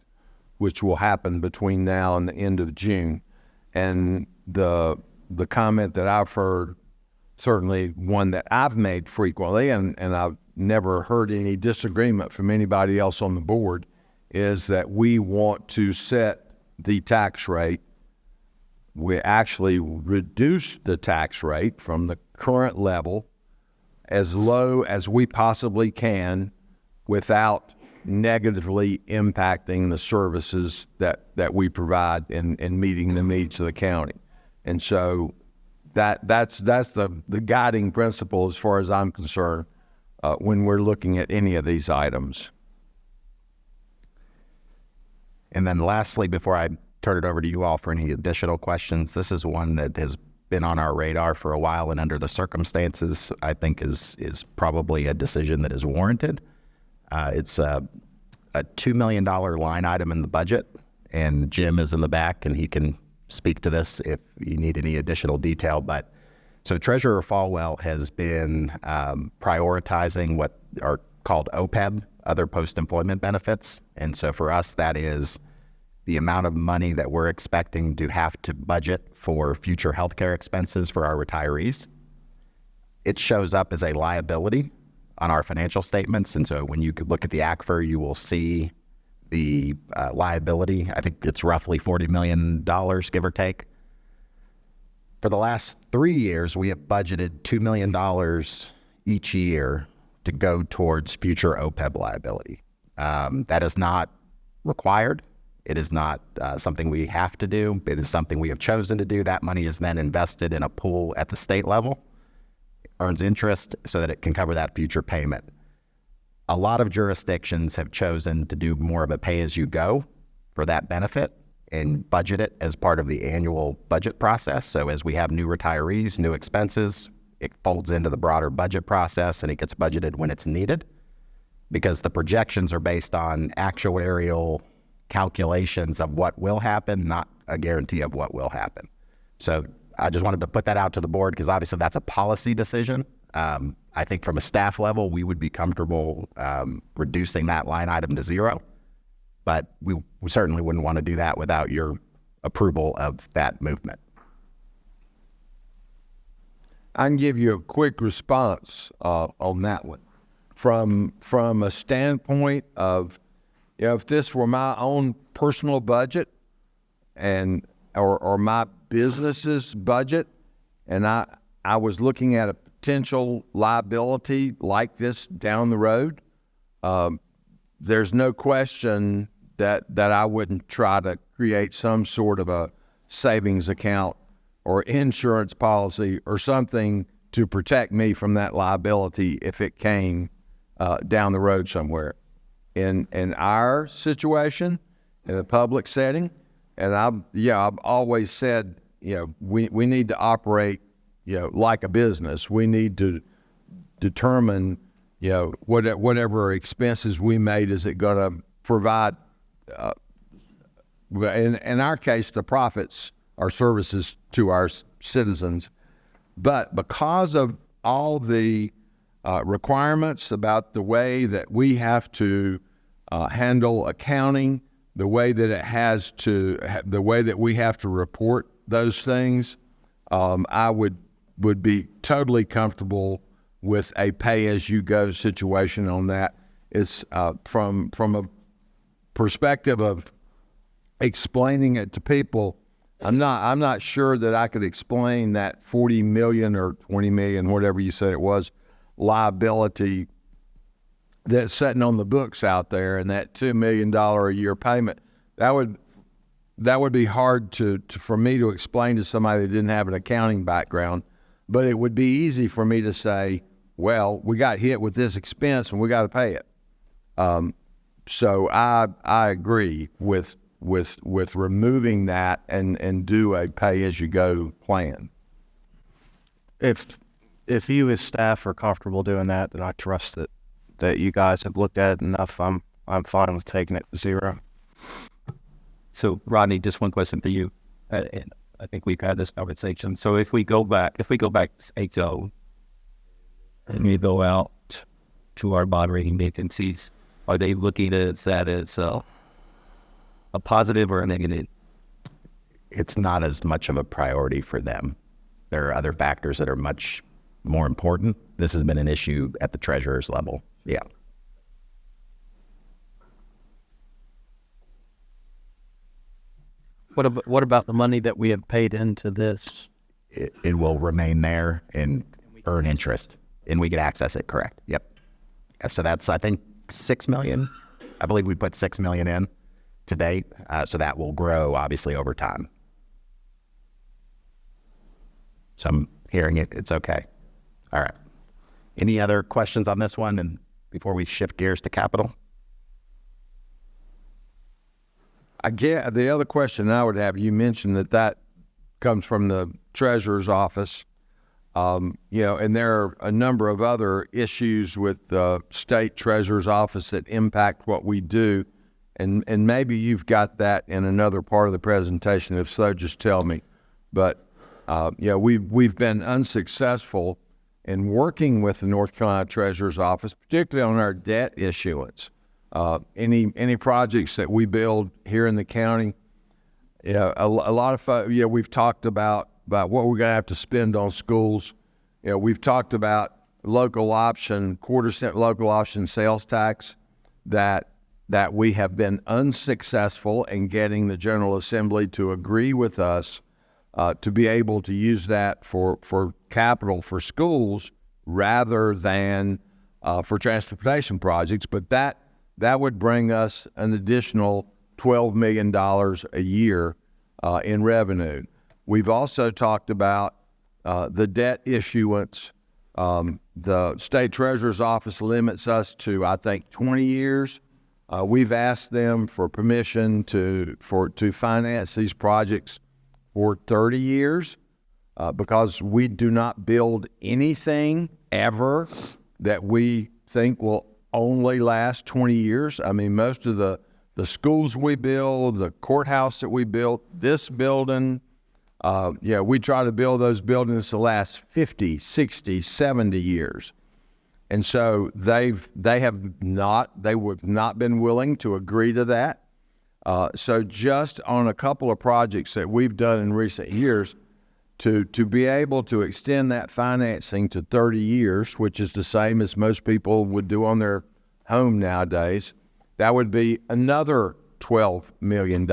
Speaker 2: which will happen between now and the end of June. And the comment that I've heard, certainly one that I've made frequently, and I've never heard any disagreement from anybody else on the board, is that we want to set the tax rate. We actually reduce the tax rate from the current level as low as we possibly can without negatively impacting the services that we provide in meeting the needs of the county. And so That's the guiding principle as far as I'm concerned when we're looking at any of these items.
Speaker 1: And then lastly, before I turn it over to you all for any additional questions, this is one that has been on our radar for a while, and under the circumstances, I think is probably a decision that is warranted. It's a $2 million line item in the budget, and Jim is in the back, and he can speak to this if you need any additional detail. But so Treasurer Falwell has been prioritizing what are called OPEB, other post-employment benefits. And so for us, that is the amount of money that we're expecting to have to budget for future healthcare expenses for our retirees. It shows up as a liability on our financial statements. And so when you look at the ACFR, you will see the liability. I think it's roughly $40 million, give or take. For the last 3 years, we have budgeted $2 million each year to go towards future OPEB liability. That is not required. It is not something we have to do. It is something we have chosen to do. That money is then invested in a pool at the state level, earns interest so that it can cover that future payment. A lot of jurisdictions have chosen to do more of a pay-as-you-go for that benefit and budget it as part of the annual budget process. So as we have new retirees, new expenses, it folds into the broader budget process and it gets budgeted when it's needed, because the projections are based on actuarial calculations of what will happen, not a guarantee of what will happen. So I just wanted to put that out to the board because obviously that's a policy decision. I think from a staff level, we would be comfortable reducing that line item to zero, but we certainly wouldn't want to do that without your approval of that movement.
Speaker 2: I can give you a quick response on that one. From a standpoint of, if this were my own personal budget and or my business's budget, and I was looking at a potential liability like this down the road, there's no question that I wouldn't try to create some sort of a savings account or insurance policy or something to protect me from that liability if it came down the road somewhere. In our situation, in a public setting, and I've always said, we need to operate, like a business. We need to determine, whatever expenses we made, is it going to provide, in our case, the profits or services to our citizens. But because of all the requirements about the way that we have to handle accounting, the way that the way that we have to report those things, I would be totally comfortable with a pay-as-you-go situation on that. It's from a perspective of explaining it to people. I'm not sure that I could explain that 40 million or 20 million, whatever you said it was, liability that's sitting on the books out there, and that $2 million a year payment. That would be hard for me to explain to somebody that didn't have an accounting background. But it would be easy for me to say, well, we got hit with this expense and we got to pay it. So I agree with removing that and do a pay-as-you-go plan.
Speaker 6: If you as staff are comfortable doing that, then I trust that you guys have looked at it enough. I'm fine with taking it to zero.
Speaker 5: So, Rodney, just one question for you. And I think we've had this conversation. So if we go back to HO and we go out to our moderating vacancies, are they looking at that as a positive or a negative?
Speaker 1: It's not as much of a priority for them. There are other factors that are much more important. This has been an issue at the treasurer's level. Yeah.
Speaker 3: What about the money that we have paid into this?
Speaker 1: It will remain there and earn interest, and we can access it, correct? Yep. So that's, I think, $6 million. I believe we put $6 million in to date, so that will grow, obviously, over time. So I'm hearing it's okay. All right. Any other questions on this one? And before we shift gears to capital?
Speaker 2: I get the other question I would have. You mentioned that comes from the treasurer's office, and there are a number of other issues with the state treasurer's office that impact what we do, and maybe you've got that in another part of the presentation. If so, just tell me. But we've been unsuccessful in working with the North Carolina treasurer's office, particularly on our debt issuance. Any projects that we build here in the county, a lot of we've talked about what we're going to have to spend on schools. We've talked about local option, quarter-cent local option sales tax that we have been unsuccessful in getting the General Assembly to agree with us to be able to use that for capital for schools rather than for transportation projects. But that would bring us an additional $12 million a year in revenue. We've also talked about the debt issuance. The state treasurer's office limits us to, I think, 20 years. We've asked them for permission to finance these projects for 30 years because we do not build anything ever that we think will only last 20 years. I mean, most of the schools we build, the courthouse that we built, this building, we try to build those buildings to last 50, 60, 70 years. And so they would not been willing to agree to that. So just on a couple of projects that we've done in recent years, to be able to extend that financing to 30 years, which is the same as most people would do on their home nowadays, that would be another $12 million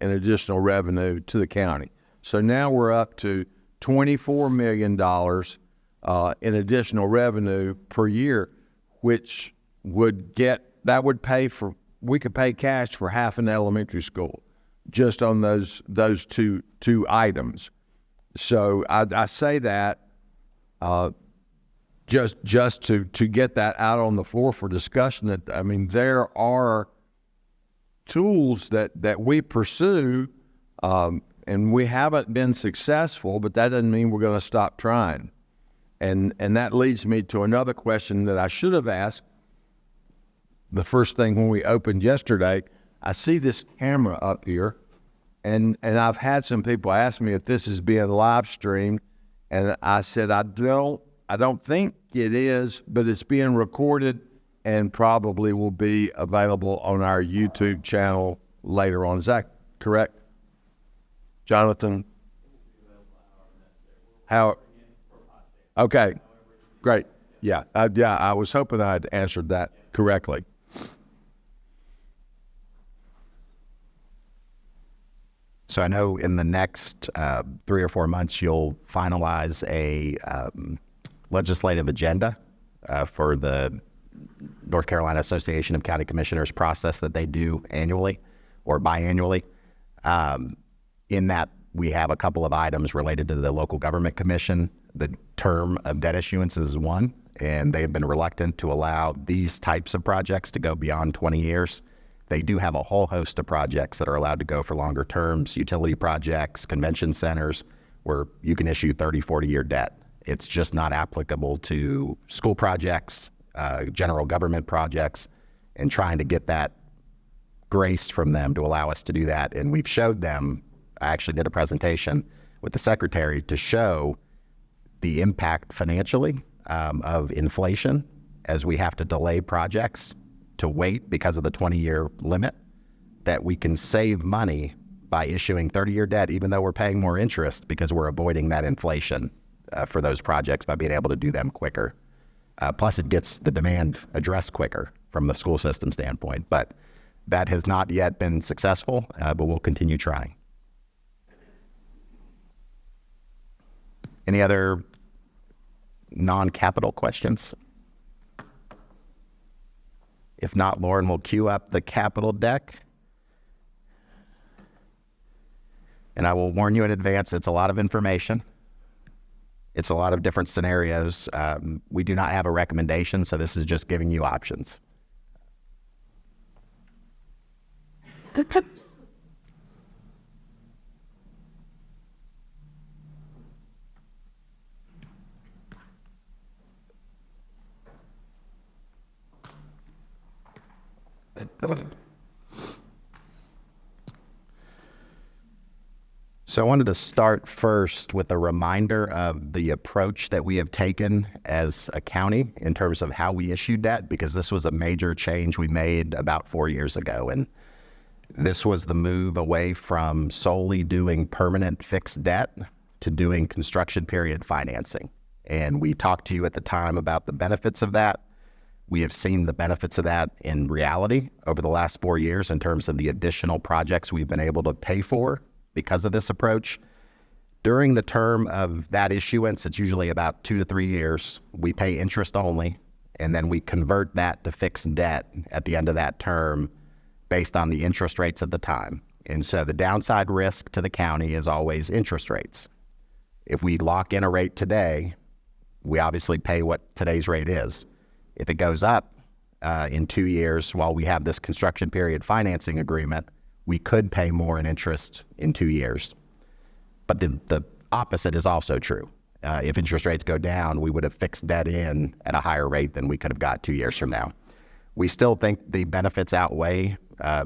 Speaker 2: in additional revenue to the county. So now we're up to $24 million in additional revenue per year, which would we could pay cash for half an elementary school just on those two items. So I say that just to get that out on the floor for discussion. There are tools that we pursue, and we haven't been successful, but that doesn't mean we're going to stop trying. And that leads me to another question that I should have asked the first thing when we opened yesterday. I see this camera up here, and I've had some people ask me if this is being live streamed, and I said I don't think it is, but it's being recorded and probably will be available on our YouTube channel later on. Is that correct, Jonathan? How? Okay, great. Yeah, I was hoping I'd answered that correctly.
Speaker 1: So I know in the next 3 or 4 months, you'll finalize a legislative agenda for the North Carolina Association of County Commissioners process that they do annually or biannually. In that, we have a couple of items related to the local government commission. The term of debt issuance is one, and they've been reluctant to allow these types of projects to go beyond 20 years. They do have a whole host of projects that are allowed to go for longer terms, utility projects, convention centers, where you can issue 30, 40-year debt. It's just not applicable to school projects, general government projects, and trying to get that grace from them to allow us to do that. And we've showed them, I actually did a presentation with the secretary to show the impact financially of inflation as we have to delay projects to wait because of the 20-year limit, that we can save money by issuing 30-year debt, even though we're paying more interest because we're avoiding that inflation for those projects by being able to do them quicker. Plus, it gets the demand addressed quicker from the school system standpoint. But that has not yet been successful, but we'll continue trying. Any other non-capital questions? If not, Lauren will queue up the capital deck. And I will warn you in advance, it's a lot of information. It's a lot of different scenarios. We do not have a recommendation, so this is just giving you options. So I wanted to start first with a reminder of the approach that we have taken as a county in terms of how we issue debt, because this was a major change we made about 4 years ago. And this was the move away from solely doing permanent fixed debt to doing construction period financing. And we talked to you at the time about the benefits of that. We have seen the benefits of that in reality over the last 4 years in terms of the additional projects we've been able to pay for because of this approach. During the term of that issuance, it's usually about 2 to 3 years. We pay interest only, and then we convert that to fixed debt at the end of that term based on the interest rates at the time. And so the downside risk to the county is always interest rates. If we lock in a rate today, we obviously pay what today's rate is. If it goes up in 2 years while we have this construction period financing agreement, we could pay more in interest in 2 years. But the opposite is also true. If interest rates go down, we would have fixed debt in at a higher rate than we could have got 2 years from now. We still think the benefits outweigh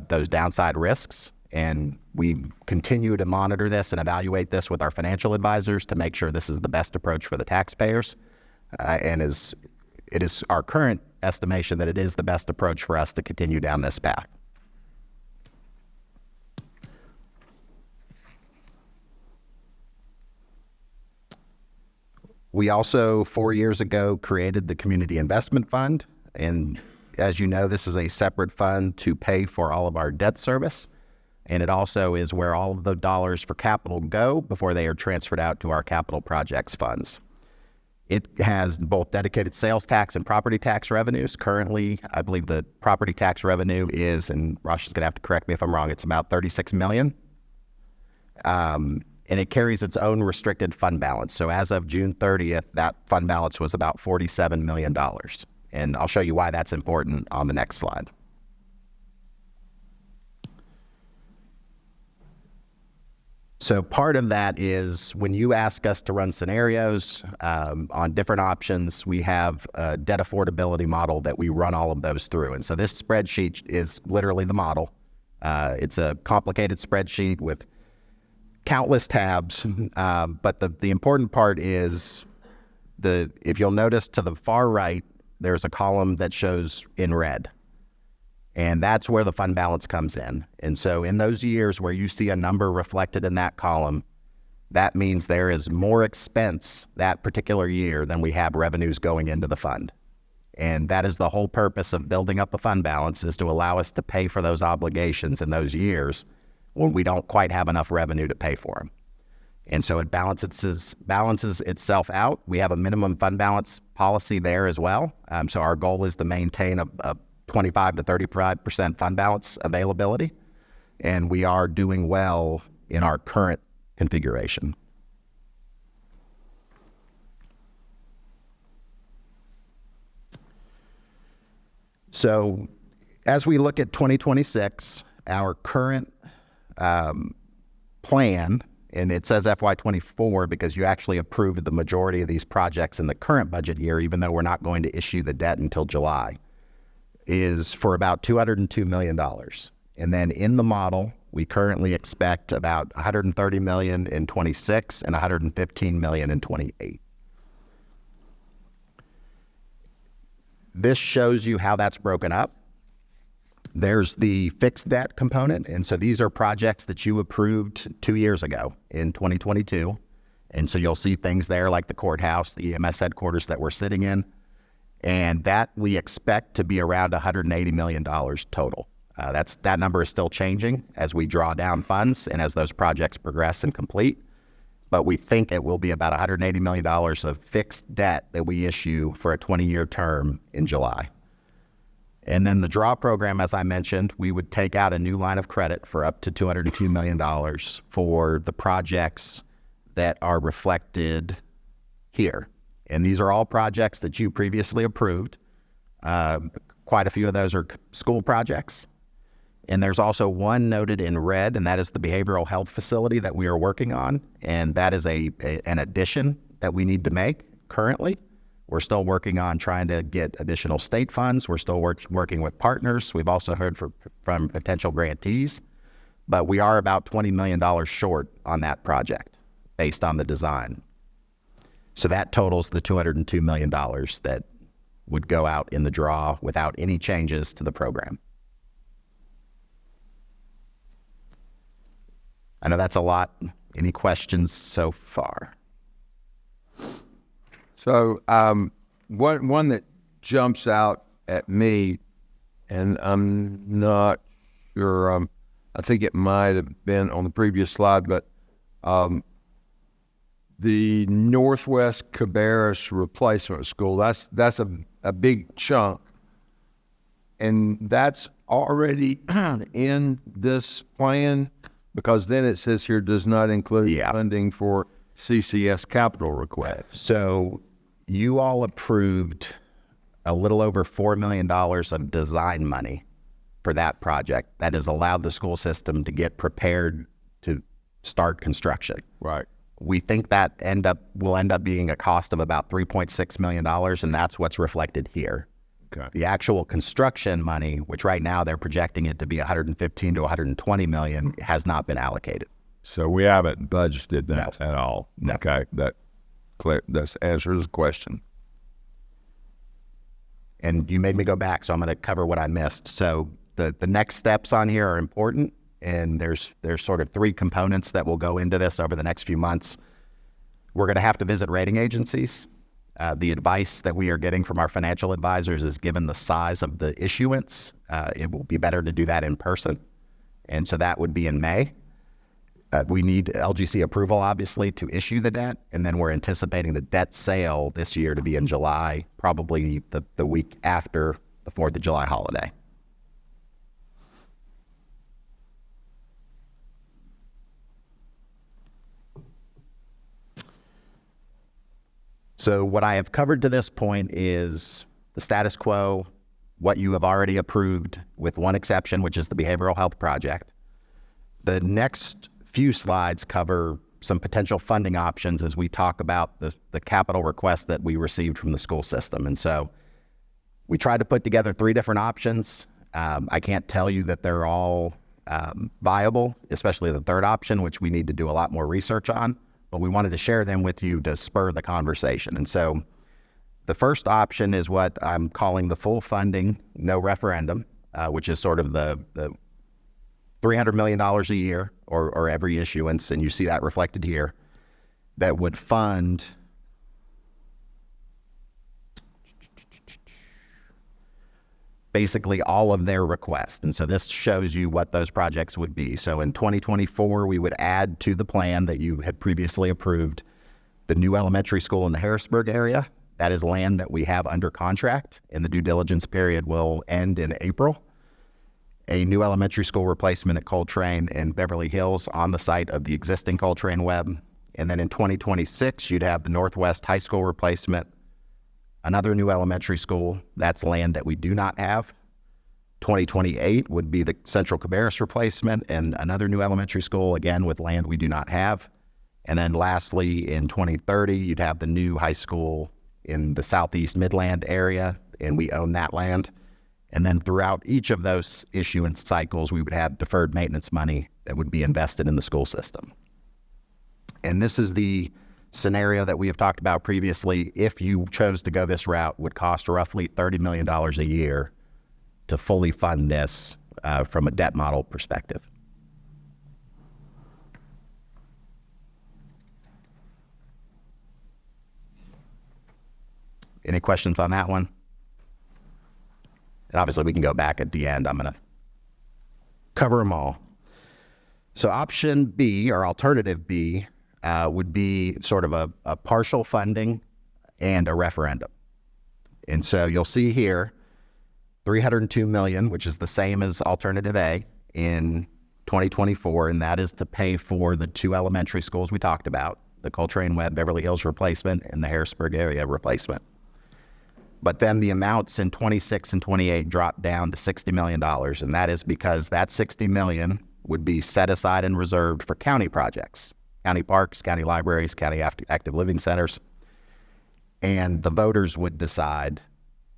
Speaker 1: those downside risks, and we continue to monitor this and evaluate this with our financial advisors to make sure this is the best approach for the taxpayers, and it is our current estimation that it is the best approach for us to continue down this path. We also, 4 years ago, created the Community Investment Fund. And as you know, this is a separate fund to pay for all of our debt service. And it also is where all of the dollars for capital go before they are transferred out to our capital projects funds. It has both dedicated sales tax and property tax revenues. Currently, I believe the property tax revenue is, and Rosh is going to have to correct me if I'm wrong, it's about $36 million. And it carries its own restricted fund balance. So as of June 30th, that fund balance was about $47 million. And I'll show you why that's important on the next slide. So part of that is when you ask us to run scenarios on different options, we have a debt affordability model that we run all of those through. And so this spreadsheet is literally the model. It's a complicated spreadsheet with countless tabs, but the important part is if you'll notice to the far right, there's a column that shows in red. And that's where the fund balance comes in. And so in those years where you see a number reflected in that column, that means there is more expense that particular year than we have revenues going into the fund. And that is the whole purpose of building up a fund balance, is to allow us to pay for those obligations in those years when we don't quite have enough revenue to pay for them. And so it balances itself out. We have a minimum fund balance policy there as well. So our goal is to maintain a 25 to 35% fund balance availability. And we are doing well in our current configuration. So as we look at 2026, our current plan, and it says FY24 because you actually approved the majority of these projects in the current budget year, even though we're not going to issue the debt until July, is for about $202 million. And then in the model, we currently expect about $130 million in 26 and $115 million in 28. This shows you how that's broken up. There's the fixed debt component. And so these are projects that you approved 2 years ago in 2022. And so you'll see things there like the courthouse, the EMS headquarters that we're sitting in. And that we expect to be around $180 million total. That number is still changing as we draw down funds and as those projects progress and complete. But we think it will be about $180 million of fixed debt that we issue for a 20-year term in July. And then the draw program, as I mentioned, we would take out a new line of credit for up to $202 million for the projects that are reflected here. And these are all projects that you previously approved. Quite a few of those are school projects. And there's also one noted in red, and that is the behavioral health facility that we are working on. And that is an addition that we need to make currently. We're still working on trying to get additional state funds. We're still working with partners. We've also heard from potential grantees. But we are about $20 million short on that project based on the design. So that totals the $202 million that would go out in the draw without any changes to the program. I know that's a lot. Any questions so far?
Speaker 2: So one that jumps out at me, and I'm not sure, I think it might have been on the previous slide, but the Northwest Cabarrus Replacement School, that's a big chunk, and that's already in this plan, because then it says here does not include funding for CCS capital requests.
Speaker 1: So you all approved a little over $4 million of design money for that project that has allowed the school system to get prepared to start construction.
Speaker 2: Right.
Speaker 1: We think that will end up being a cost of about $3.6 million, and that's what's reflected here.
Speaker 2: Okay.
Speaker 1: The actual construction money, which right now they're projecting it to be $115 to $120 million, has not been allocated.
Speaker 2: So we haven't budgeted that at all.
Speaker 1: No.
Speaker 2: Okay, that answers the question.
Speaker 1: And you made me go back, so I'm going to cover what I missed. So the next steps on here are important, and there's sort of three components that will go into this over the next few months. We're going to have to visit rating agencies. The advice that we are getting from our financial advisors is, given the size of the issuance, it will be better to do that in person. And so that would be in May. We need LGC approval, obviously, to issue the debt. And then we're anticipating the debt sale this year to be in July, probably the week after the 4th of July holiday. So what I have covered to this point is the status quo, what you have already approved, with one exception, which is the behavioral health project. The next few slides cover some potential funding options as we talk about the capital requests that we received from the school system. And so we tried to put together three different options. I can't tell you that they're all viable, especially the third option, which we need to do a lot more research on, but we wanted to share them with you to spur the conversation. And so the first option is what I'm calling the full funding, no referendum, which is sort of the $300 million a year or every issuance, and you see that reflected here, that would fund basically all of their requests. And so this shows you what those projects would be. So in 2024, we would add to the plan that you had previously approved the new elementary school in the Harrisburg area. That is land that we have under contract, and the due diligence period will end in April. A new elementary school replacement at Coltrane in Beverly Hills on the site of the existing Coltrane web. And then in 2026, you'd have the Northwest High School replacement, another new elementary school. That's land that we do not have. 2028 would be the Central Cabarrus replacement and another new elementary school, again with land we do not have. And then lastly, in 2030, you'd have the new high school in the Southeast Midland area, and we own that land. And then throughout each of those issuance cycles, we would have deferred maintenance money that would be invested in the school system. And this is the scenario that we have talked about previously. If you chose to go this route, would cost roughly $30 million a year to fully fund this from a debt model perspective. Any questions on that one? And obviously we can go back at the end. I'm going to cover them all. So option B, or alternative B, would be sort of a partial funding and a referendum. And so you'll see here, $302 million, which is the same as alternative A in 2024, and that is to pay for the two elementary schools we talked about, the Coltrane Webb Beverly Hills replacement and the Harrisburg area replacement. But then the amounts in 26 and 28 dropped down to $60 million, and that is because that $60 million would be set aside and reserved for county projects, county parks, county libraries, county active living centers, and the voters would decide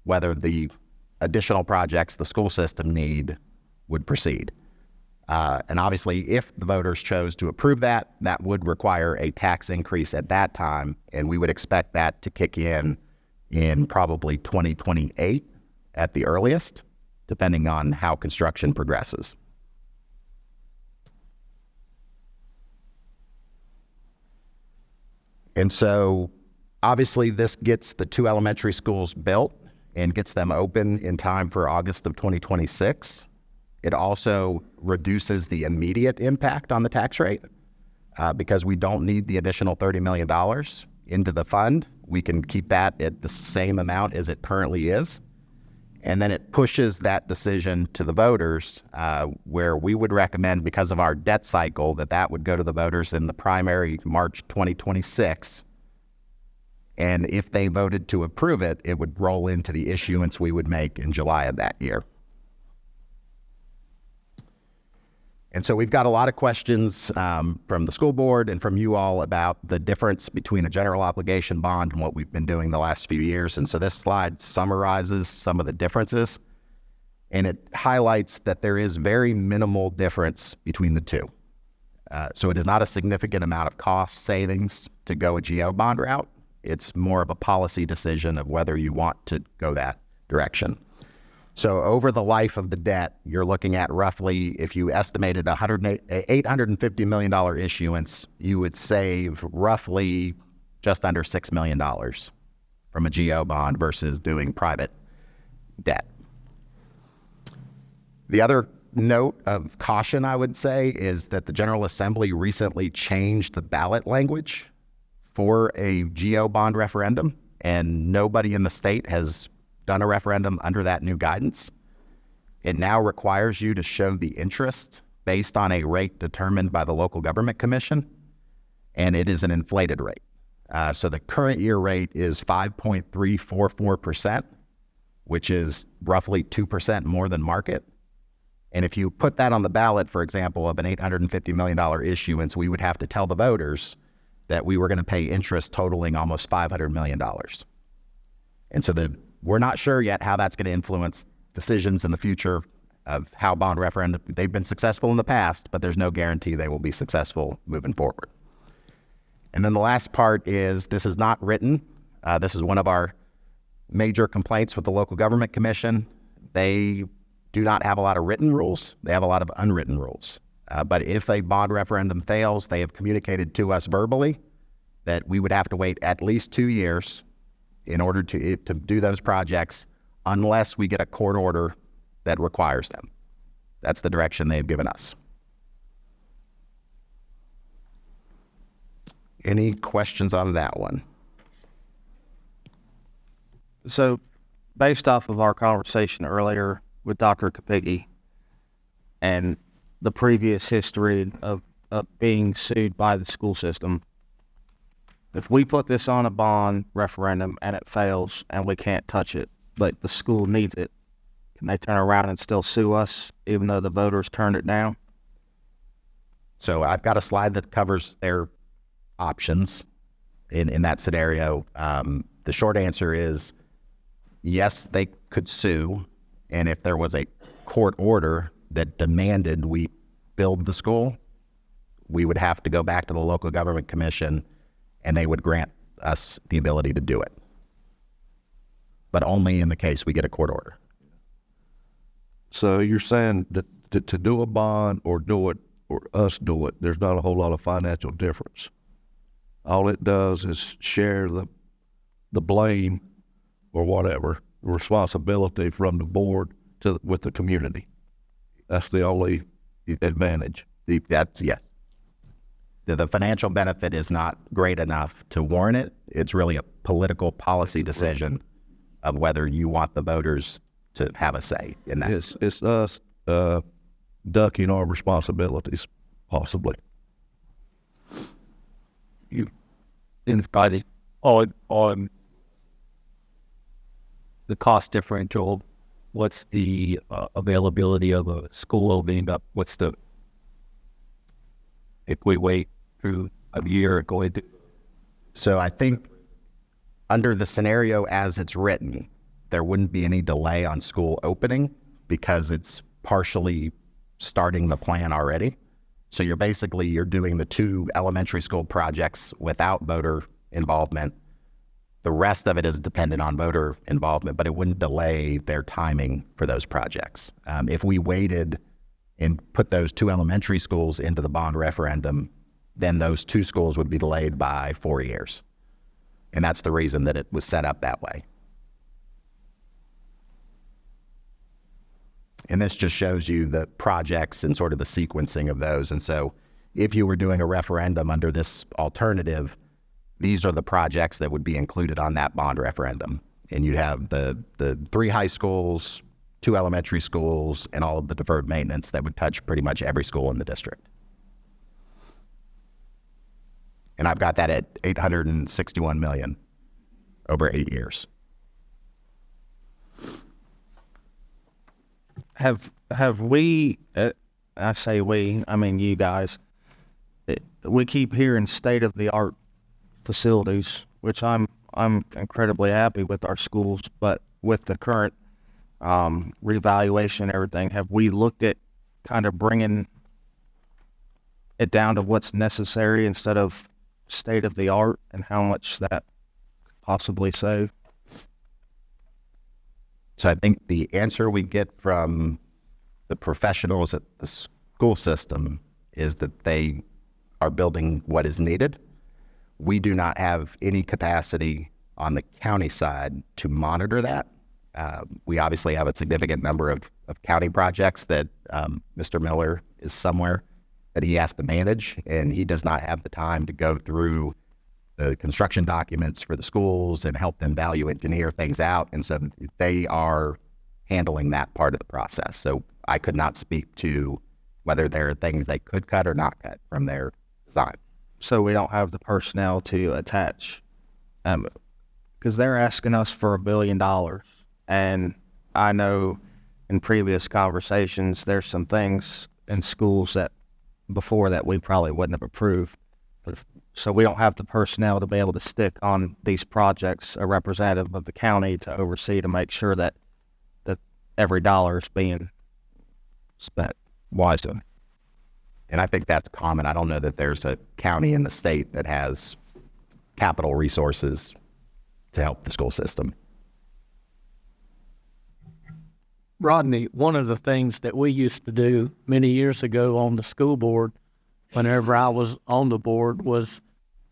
Speaker 1: whether the additional projects the school system need would proceed. And obviously, if the voters chose to approve that, that would require a tax increase at that time, and we would expect that to kick in probably 2028 at the earliest, depending on how construction progresses. And so, obviously, this gets the 2 elementary schools built and gets them open in time for August of 2026. It also reduces the immediate impact on the tax rate because we don't need the additional $30 million into the fund. We can keep that at the same amount as it currently is. And then it pushes that decision to the voters where we would recommend, because of our debt cycle, that would go to the voters in the primary March 2026. And if they voted to approve it, it would roll into the issuance we would make in July of that year. And so we've got a lot of questions from the school board and from you all about the difference between a general obligation bond and what we've been doing the last few years. And so this slide summarizes some of the differences, and it highlights that there is very minimal difference between the two. So it is not a significant amount of cost savings to go a GO bond route. It's more of a policy decision of whether you want to go that direction. So over the life of the debt, you're looking at roughly, if you estimated $850 million issuance, you would save roughly just under $6 million from a GO bond versus doing private debt. The other note of caution, I would say, is that the General Assembly recently changed the ballot language for a GO bond referendum, and nobody in the state has done a referendum under that new guidance. It now requires you to show the interest based on a rate determined by the local government commission, and it is an inflated rate. So the current year rate is 5.344%, which is roughly 2% more than market. And if you put that on the ballot, for example, of an $850 million issuance, we would have to tell the voters that we were going to pay interest totaling almost $500 million. And so we're not sure yet how that's going to influence decisions in the future of how bond referendum. They've been successful in the past, but there's no guarantee they will be successful moving forward. And then the last part is this is not written. This is one of our major complaints with the local government commission. They do not have a lot of written rules. They have a lot of unwritten rules. But if a bond referendum fails, they have communicated to us verbally that we would have to wait at least 2 years in order to do those projects unless we get a court order that requires them. That's the direction they've given us. Any questions on that one?
Speaker 6: So, based off of our conversation earlier with Dr. Kapicki and the previous history of being sued by the school system, if we put this on a bond referendum and it fails and we can't touch it, but the school needs it, can they turn around and still sue us even though the voters turned it down?
Speaker 1: So I've got a slide that covers their options in that scenario. The short answer is yes, they could sue. And if there was a court order that demanded we build the school, we would have to go back to the local government commission and they would grant us the ability to do it. But only in the case we get a court order.
Speaker 7: So you're saying that to do a bond or do it or us do it, there's not a whole lot of financial difference. All it does is share the blame or whatever, responsibility from the board with the community. That's the only advantage.
Speaker 1: That's, yes. The financial benefit is not great enough to warrant it. It's really a political policy decision of whether you want the voters to have a say in that.
Speaker 7: It's us ducking our responsibilities, possibly.
Speaker 5: anybody on the cost differential? What's the availability of a school opening up? What's the, if we wait through a year going to?
Speaker 1: So I think under the scenario as it's written, there wouldn't be any delay on school opening because it's partially starting the plan already. So you're doing the 2 elementary school projects without voter involvement. The rest of it is dependent on voter involvement, but it wouldn't delay their timing for those projects. If we waited and put those 2 elementary schools into the bond referendum, then those 2 schools would be delayed by 4 years. And that's the reason that it was set up that way. And this just shows you the projects and sort of the sequencing of those. And so if you were doing a referendum under this alternative, these are the projects that would be included on that bond referendum. And you'd have the 3 high schools, 2 elementary schools, and all of the deferred maintenance that would touch pretty much every school in the district. And I've got that at $861 million over 8 years.
Speaker 6: Have we, I say we, I mean you guys, we keep hearing state-of-the-art facilities, which I'm incredibly happy with our schools, but with the current revaluation and everything, have we looked at kind of bringing it down to what's necessary instead of state-of-the-art and how much that could possibly save?
Speaker 1: So I think the answer we get from the professionals at the school system is that they are building what is needed. We do not have any capacity on the county side to monitor that. We obviously have a significant number of county projects that Mr. Miller is somewhere that he has to manage, and he does not have the time to go through the construction documents for the schools and help them value engineer things out. And so they are handling that part of the process. So I could not speak to whether there are things they could cut or not cut from their design.
Speaker 6: So we don't have the personnel to attach, because they're asking us for $1 billion. And I know in previous conversations, there's some things in schools that before that we probably wouldn't have approved. So we don't have the personnel to be able to stick on these projects, a representative of the county to oversee to make sure that every dollar is being spent wisely.
Speaker 1: And I think that's common. I don't know that there's a county in the state that has capital resources to help the school system.
Speaker 4: Rodney, one of the things that we used to do many years ago on the school board, whenever I was on the board, was,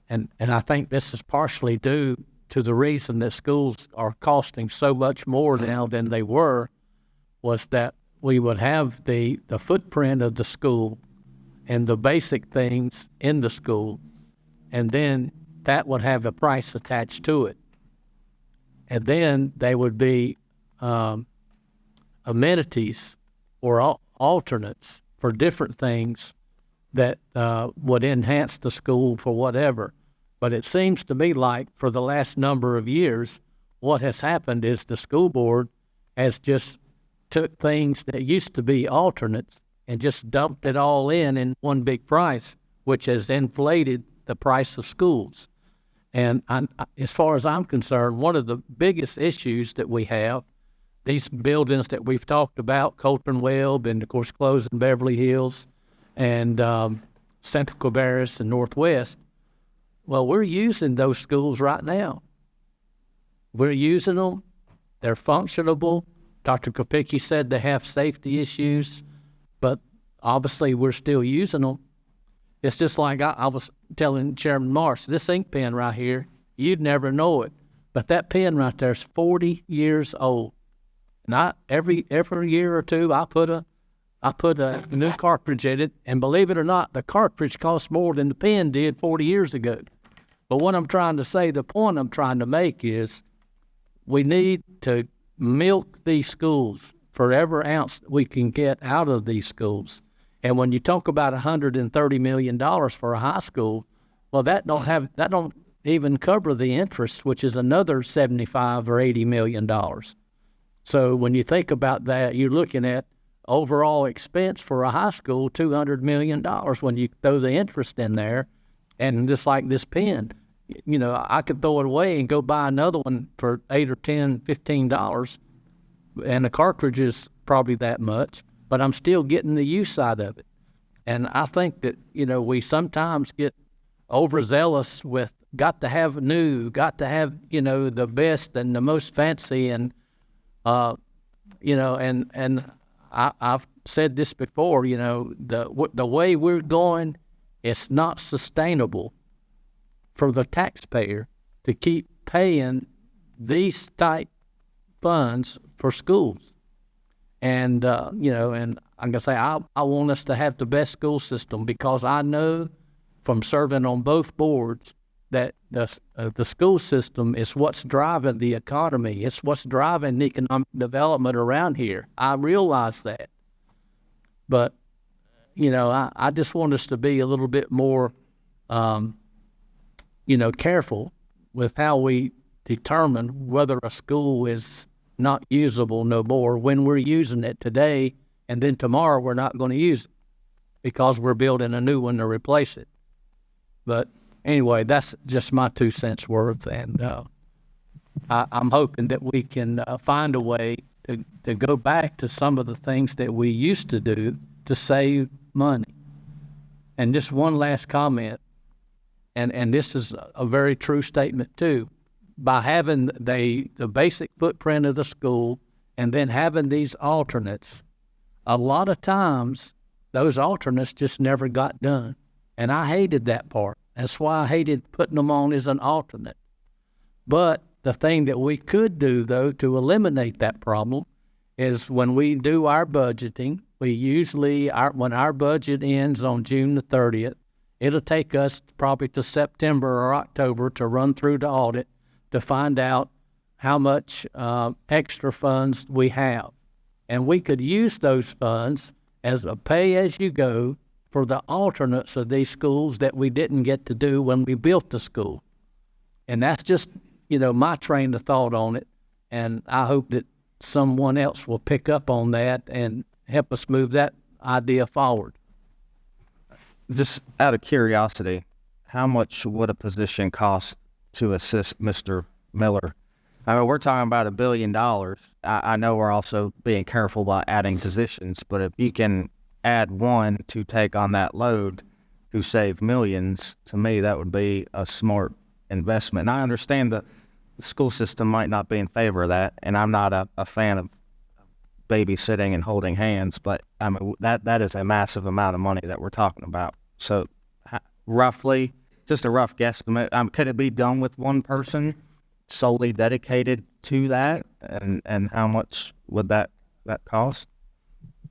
Speaker 4: and I think this is partially due to the reason that schools are costing so much more now than they were, was that we would have the footprint of the school and the basic things in the school, and then that would have a price attached to it. And then they would be amenities or alternates for different things that would enhance the school for whatever. But it seems to me like for the last number of years, what has happened is the school board has just took things that used to be alternates and just dumped it all in one big price, which has inflated the price of schools. And as far as I'm concerned, one of the biggest issues that we have, these buildings that we've talked about, Colton Webb and, of course, closing Beverly Hills and Central Cabarrus and Northwest, well, we're using those schools right now. We're using them. They're functionable. Dr. Kopicki said they have safety issues, but obviously we're still using them. It's just like I was telling Chairman Marsh, this ink pen right here, you'd never know it, but that pen right there is 40 years old. And every year or two, I put a new cartridge in it, and believe it or not, the cartridge costs more than the pen did 40 years ago. But what I'm trying to say, the point I'm trying to make is we need to milk these schools for every ounce we can get out of these schools. And when you talk about $130 million for a high school, well, that don't even cover the interest, which is another 75 or 80 million dollars. So when you think about that, you're looking at overall expense for a high school, $200 million when you throw the interest in there. And just like this pen, you know, I could throw it away and go buy another one for $8 or $10, $15, and the cartridge is probably that much, but I'm still getting the use out of it. And I think that, you know, we sometimes get overzealous with got to have new, got to have, you know, the best and the most fancy, and you know, and I've said this before, you know, the way we're going, it's not sustainable for the taxpayer to keep paying these type funds for schools. And, you know, and I'm going to say, I want us to have the best school system, because I know from serving on both boards that the school system is what's driving the economy. It's what's driving the economic development around here. I realize that. But, you know, I just want us to be a little bit more, you know, careful with how we determine whether a school is not usable no more when we're using it today, and then tomorrow we're not going to use it because we're building a new one to replace it. But anyway, that's just my 2 cents worth, and I'm hoping that we can find a way to go back to some of the things that we used to do to save money. And just one last comment, and this is a very true statement too. By having the basic footprint of the school and then having these alternates, a lot of times those alternates just never got done. And I hated that part. That's why I hated putting them on as an alternate. But the thing that we could do, though, to eliminate that problem is when we do our budgeting, we usually, when our budget ends on June the 30th, it'll take us probably to September or October to run through the audit to find out how much extra funds we have. And we could use those funds as a pay-as-you-go for the alternates of these schools that we didn't get to do when we built the school. And that's just, you know, my train of thought on it. And I hope that someone else will pick up on that and help us move that idea forward.
Speaker 6: Just out of curiosity, how much would a position cost to assist Mr. Miller? I mean, we're talking about $1 billion. I know we're also being careful about adding positions, but if you can add one to take on that load to save millions, to me, that would be a smart investment. And I understand the school system might not be in favor of that, and I'm not a fan of babysitting and holding hands, but I mean, that is a massive amount of money that we're talking about. So roughly, just a rough guesstimate, could it be done with one person solely dedicated to that? And how much would that cost?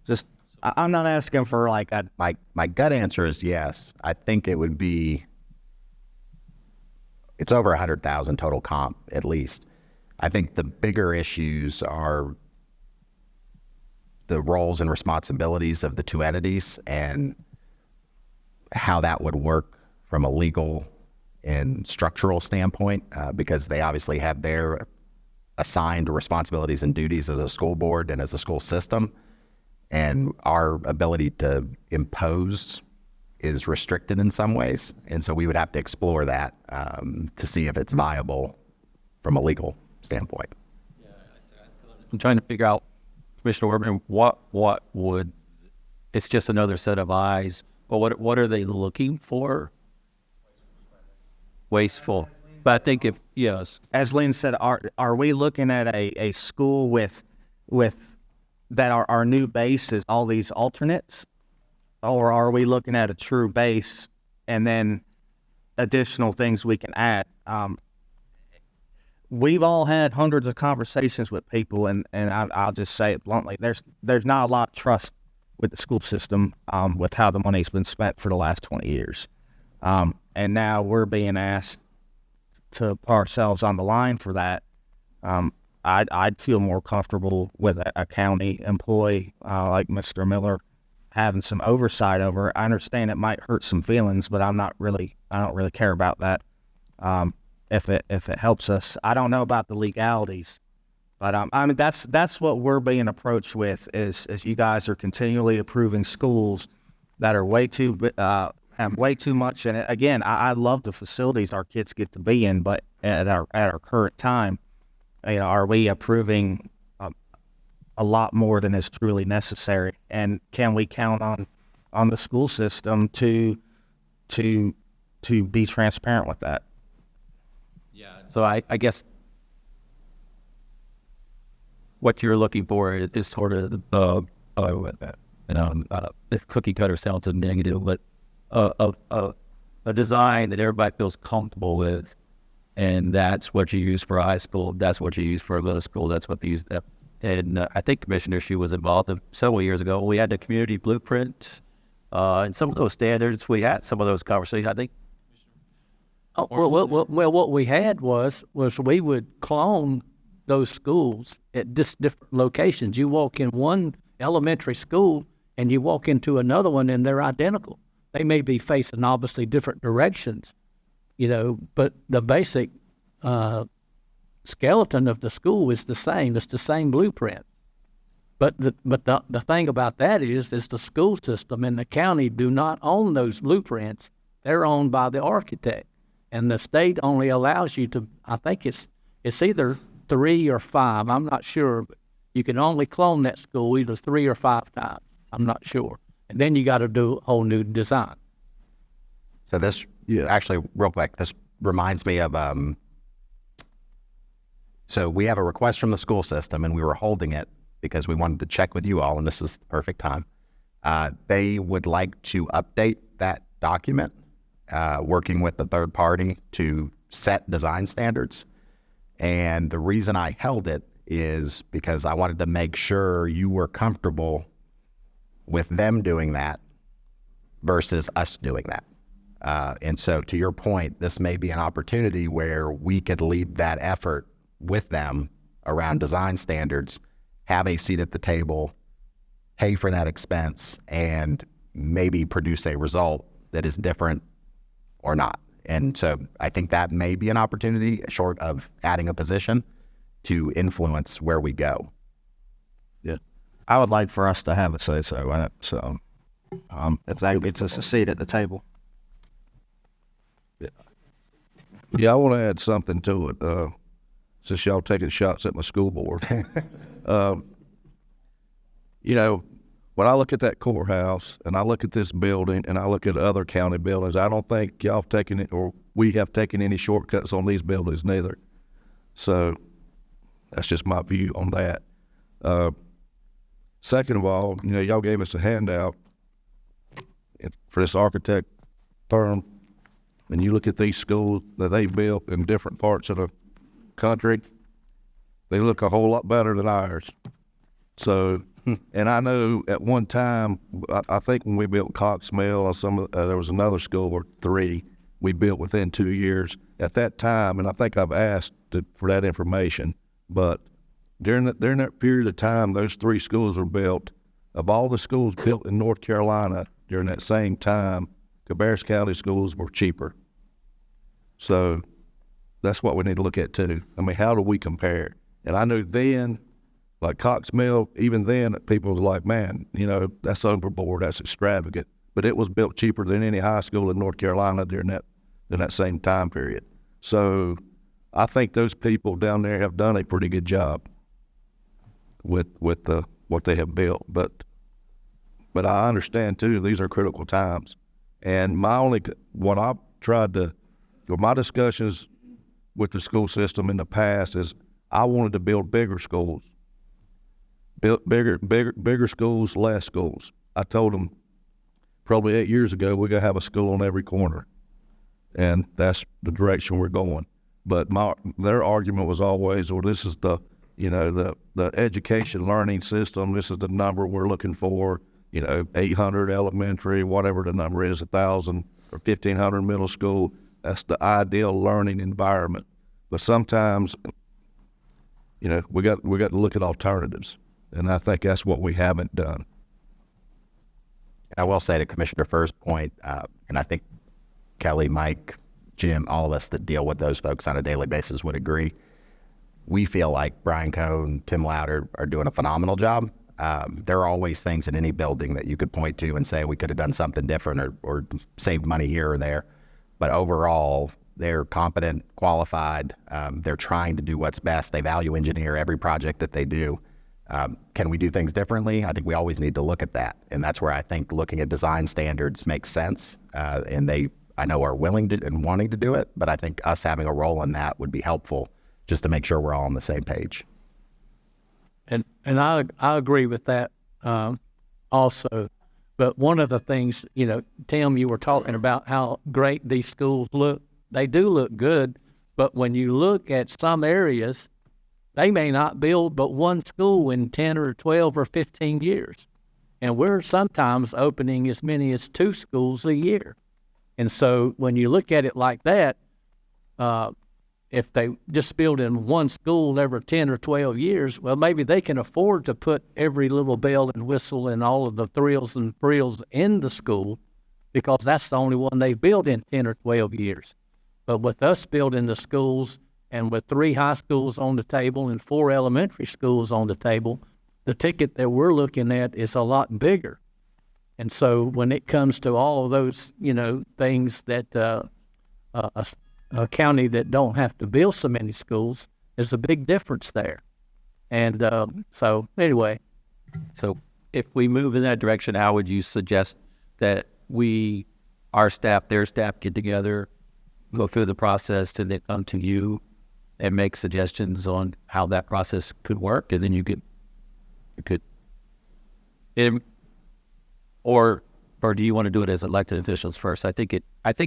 Speaker 6: Just, I'm not asking for like a...
Speaker 1: My gut answer is yes. I think it would be, it's over 100,000 total comp at least. I think the bigger issues are the roles and responsibilities of the two entities and how that would work from a legal and structural standpoint, because they obviously have their assigned responsibilities and duties as a school board and as a school system. And our ability to impose is restricted in some ways. And so we would have to explore that to see if it's viable from a legal standpoint.
Speaker 5: I'm trying to figure out, Commissioner Urban, what would, it's just another set of eyes, but what are they looking for? Wasteful. But I think if, yes.
Speaker 6: As Lynn said, are we looking at a school with that our new base is all these alternates? Or are we looking at a true base and then additional things we can add? We've all had hundreds of conversations with people, and I'll just say it bluntly, there's not a lot of trust with the school system with how the money's been spent for the last 20 years. And now we're being asked to put ourselves on the line for that. I'd feel more comfortable with a county employee like Mr. Miller having some oversight over it. I understand it might hurt some feelings, but I don't really care about that. if it helps us. I don't know about the legalities, but I mean that's what we're being approached with is you guys are continually approving schools that are way too have way too much in it. Again, I love the facilities our kids get to be in, but at our current time, are we approving a lot more than is truly necessary? And can we count on the school system to be transparent with that?
Speaker 5: So I guess what you're looking for is sort of if cookie cutter sounds a negative, but a design that everybody feels comfortable with, and that's what you use for high school. That's what you use for middle school. That's what they use. And I think Commissioner Shue was involved several years ago. We had the community blueprint, and some of those standards. We had some of those conversations. I think.
Speaker 4: Oh, well, what we had was we would clone those schools at different locations. You walk in one elementary school and you walk into another one and they're identical. They may be facing obviously different directions, but the basic skeleton of the school is the same. It's the same blueprint. But the thing about that is the school system and the county do not own those blueprints. They're owned by the architect. And the state only allows you to, I think it's either 3 or 5, I'm not sure, but you can only clone that school either 3 or 5 times, I'm not sure. And then you got to do a whole new design.
Speaker 1: So this, actually, real quick, this reminds me of, so we have a request from the school system and we were holding it because we wanted to check with you all, and this is the perfect time. They would like to update that document, working with the third party to set design standards. And the reason I held it is because I wanted to make sure you were comfortable with them doing that versus us doing that. And so to your point, this may be an opportunity where we could lead that effort with them around design standards, have a seat at the table, pay for that expense, and maybe produce a result that is different or not. And so I think that may be an opportunity, short of adding a position, to influence where we go.
Speaker 6: Yeah, I would like for us to have a say-so in it. So if that gets us a seat at the table.
Speaker 7: Yeah, I want to add something to it. Since y'all taking shots at my school board, when I look at that courthouse and I look at this building and I look at other county buildings, I don't think y'all have taken it, or we have taken any shortcuts on these buildings neither. So that's just my view on that. Second of all, y'all gave us a handout for this architect firm, and you look at these schools that they built in different parts of the country, they look a whole lot better than ours. So, and I know at one time, I think when we built Cox Mill or there was another school or 3 we built within 2 years. At that time, and I think I've asked for that information, but during that period of time, those 3 schools were built. Of all the schools built in North Carolina during that same time, Cabarrus County schools were cheaper. So that's what we need to look at too. I mean, how do we compare? And I know then, like Cox Mill, even then people was like, man, that's overboard, that's extravagant. But it was built cheaper than any high school in North Carolina during that same time period. So I think those people down there have done a pretty good job with what they have built. But I understand too, these are critical times. And my discussions with the school system in the past is I wanted to build bigger schools, bigger schools, less schools. I told them probably 8 years ago, we're going to have a school on every corner. And that's the direction we're going. But their argument was always, well, this is the education learning system. This is the number we're looking for, 800 elementary, whatever the number is, 1,000 or 1,500 middle school. That's the ideal learning environment. But sometimes, we got to look at alternatives. And I think that's what we haven't done.
Speaker 1: I will say to Commissioner Furr's point, and I think Kelly, Mike, Jim, all of us that deal with those folks on a daily basis would agree. We feel like Brian Cohn, Tim Louder are doing a phenomenal job. There are always things in any building that you could point to and say we could have done something different or saved money here or there. But overall, they're competent, qualified. They're trying to do what's best. They value engineer every project that they do. Can we do things differently? I think we always need to look at that. And that's where I think looking at design standards makes sense. And they, I know, are willing to and wanting to do it. But I think us having a role in that would be helpful just to make sure we're all on the same page.
Speaker 4: And I agree with that also. But one of the things, Tim, you were talking about how great these schools look. They do look good, but when you look at some areas, they may not build but one school in 10 or 12 or 15 years. And we're sometimes opening as many as 2 schools a year. And so when you look at it like that, if they just build in one school every 10 or 12 years, well, maybe they can afford to put every little bell and whistle and all of the thrills and frills in the school because that's the only one they built in 10 or 12 years. But with us building the schools and with 3 high schools on the table and 4 elementary schools on the table, the ticket that we're looking at is a lot bigger. And so when it comes to all of those, things that a county that don't have to build so many schools, there's a big difference there. And so anyway.
Speaker 5: So if we move in that direction, how would you suggest that our staff, their staff get together, go through the process, and then come to you and make suggestions on how that process could work, and then you could, or do you want to do it as elected officials first? I think it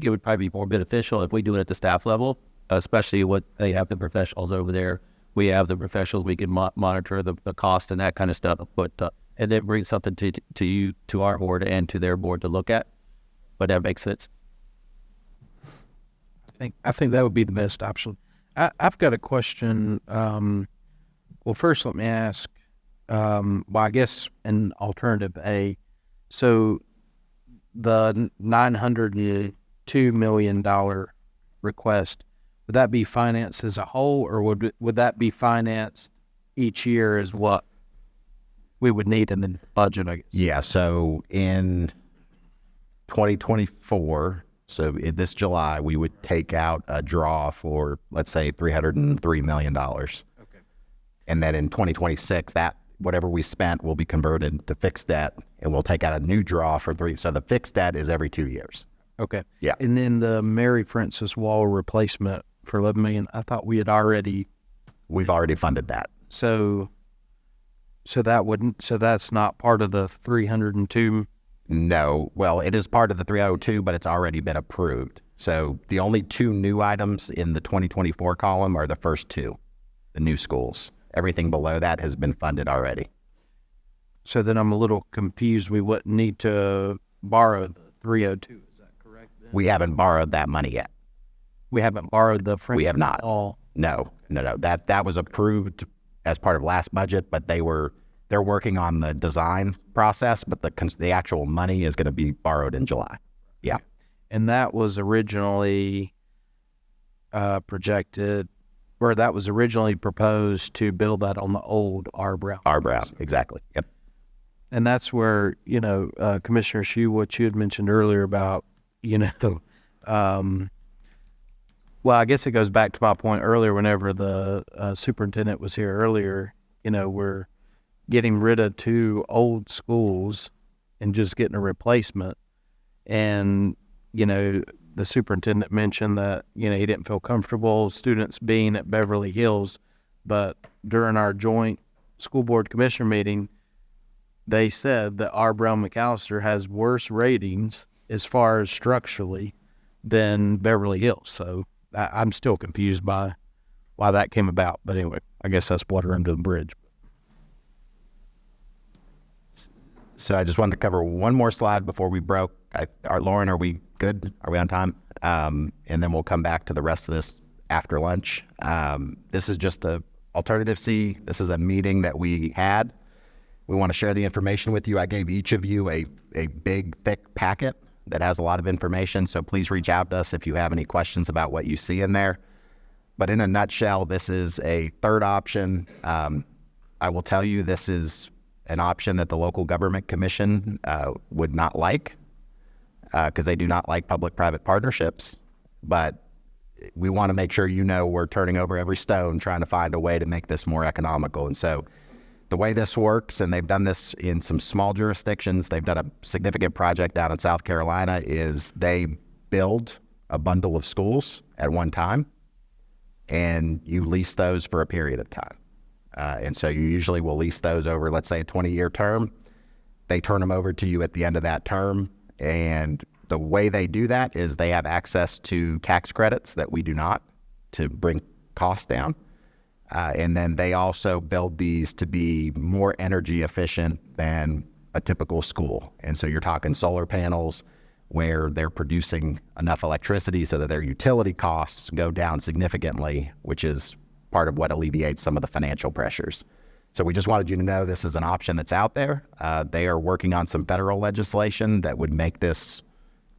Speaker 5: would probably be more beneficial if we do it at the staff level, especially what they have the professionals over there. We have the professionals. We can monitor the cost and that kind of stuff, but and then bring something to you, to our board, and to their board to look at. But that makes sense.
Speaker 3: I think that would be the best option. I've got a question. Well, first let me ask, I guess an alternative A. So the $902 million request, would that be financed as a whole, or would that be financed each year as what we would need in the budget, I guess?
Speaker 1: Yeah, so in 2024, so in this July, we would take out a draw for, let's say, $303 million. Okay. And then in 2026, that whatever we spent will be converted to fixed debt, and we'll take out a new draw for 3. So the fixed debt is every 2 years.
Speaker 3: Okay.
Speaker 1: Yeah.
Speaker 3: And then the Mary Frances Wall replacement for $11 million, I thought we've already
Speaker 1: funded that.
Speaker 3: So that's not part of the 302.
Speaker 1: No. Well, it is part of the 302, but it's already been approved. So the only 2 new items in the 2024 column are the first 2, the new schools. Everything below that has been funded already.
Speaker 3: So then I'm a little confused. We wouldn't need to borrow the 302. Is that correct? Then?
Speaker 1: We haven't borrowed that money yet.
Speaker 3: We haven't borrowed the French.
Speaker 1: We have not.
Speaker 3: All.
Speaker 1: No. That was approved as part of last budget, but they're working on the design process, but the actual money is going to be borrowed in July. Yeah.
Speaker 3: And that was originally projected, or that was originally proposed to build that on the old R. Brown.
Speaker 1: R. Brown, exactly. Yep.
Speaker 3: And that's where, Commissioner Shue, what you had mentioned earlier about, well, I guess it goes back to my point earlier whenever the superintendent was here earlier, we're getting rid of 2 old schools and just getting a replacement. And, the superintendent mentioned that, he didn't feel comfortable students being at Beverly Hills. But during our joint school board commissioner meeting, they said that R. Brown McAllister has worse ratings as far as structurally than Beverly Hills. So I'm still confused by why that came about. But anyway, I guess that's water under the bridge.
Speaker 1: So I just wanted to cover one more slide before we broke. Lauren, are we good? Are we on time? And then we'll come back to the rest of this after lunch. This is just a alternative C. This is a meeting that we had. We want to share the information with you. I gave each of you a big, thick packet that has a lot of information. So please reach out to us if you have any questions about what you see in there. But in a nutshell, this is a third option. I will tell you this is an option that the local government commission would not like because they do not like public-private partnerships. But we want to make sure you know we're turning over every stone trying to find a way to make this more economical. And so the way this works, and they've done this in some small jurisdictions, they've done a significant project down in South Carolina, is they build a bundle of schools at one time, and you lease those for a period of time. And so you usually will lease those over, let's say, a 20-year term. They turn them over to you at the end of that term. And the way they do that is they have access to tax credits that we do not, to bring costs down. And then they also build these to be more energy efficient than a typical school. And so you're talking solar panels where they're producing enough electricity so that their utility costs go down significantly, which is part of what alleviates some of the financial pressures. So we just wanted you to know this is an option that's out there. They are working on some federal legislation that would make this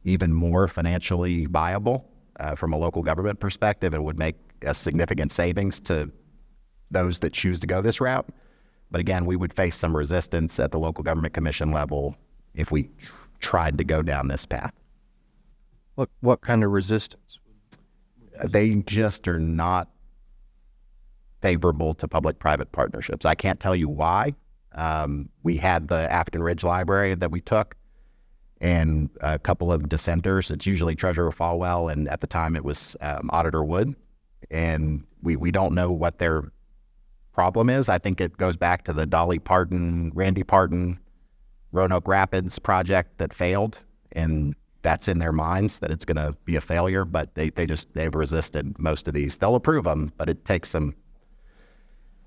Speaker 1: even more financially viable from a local government perspective, and would make a significant savings to those that choose to go this route. But again, we would face some resistance at the local government commission level if we tried to go down this path.
Speaker 3: What kind of resistance?
Speaker 1: They just are not favorable to public-private partnerships. I can't tell you why. We had the Afton Ridge Library that we took, and a couple of dissenters. It's usually Treasurer Falwell, and at the time it was Auditor Wood. And we don't know what their problem is. I think it goes back to the Dolly Parton, Randy Parton, Roanoke Rapids project that failed, and that's in their minds that it's going to be a failure. But they've resisted most of these. They'll approve them, but it takes a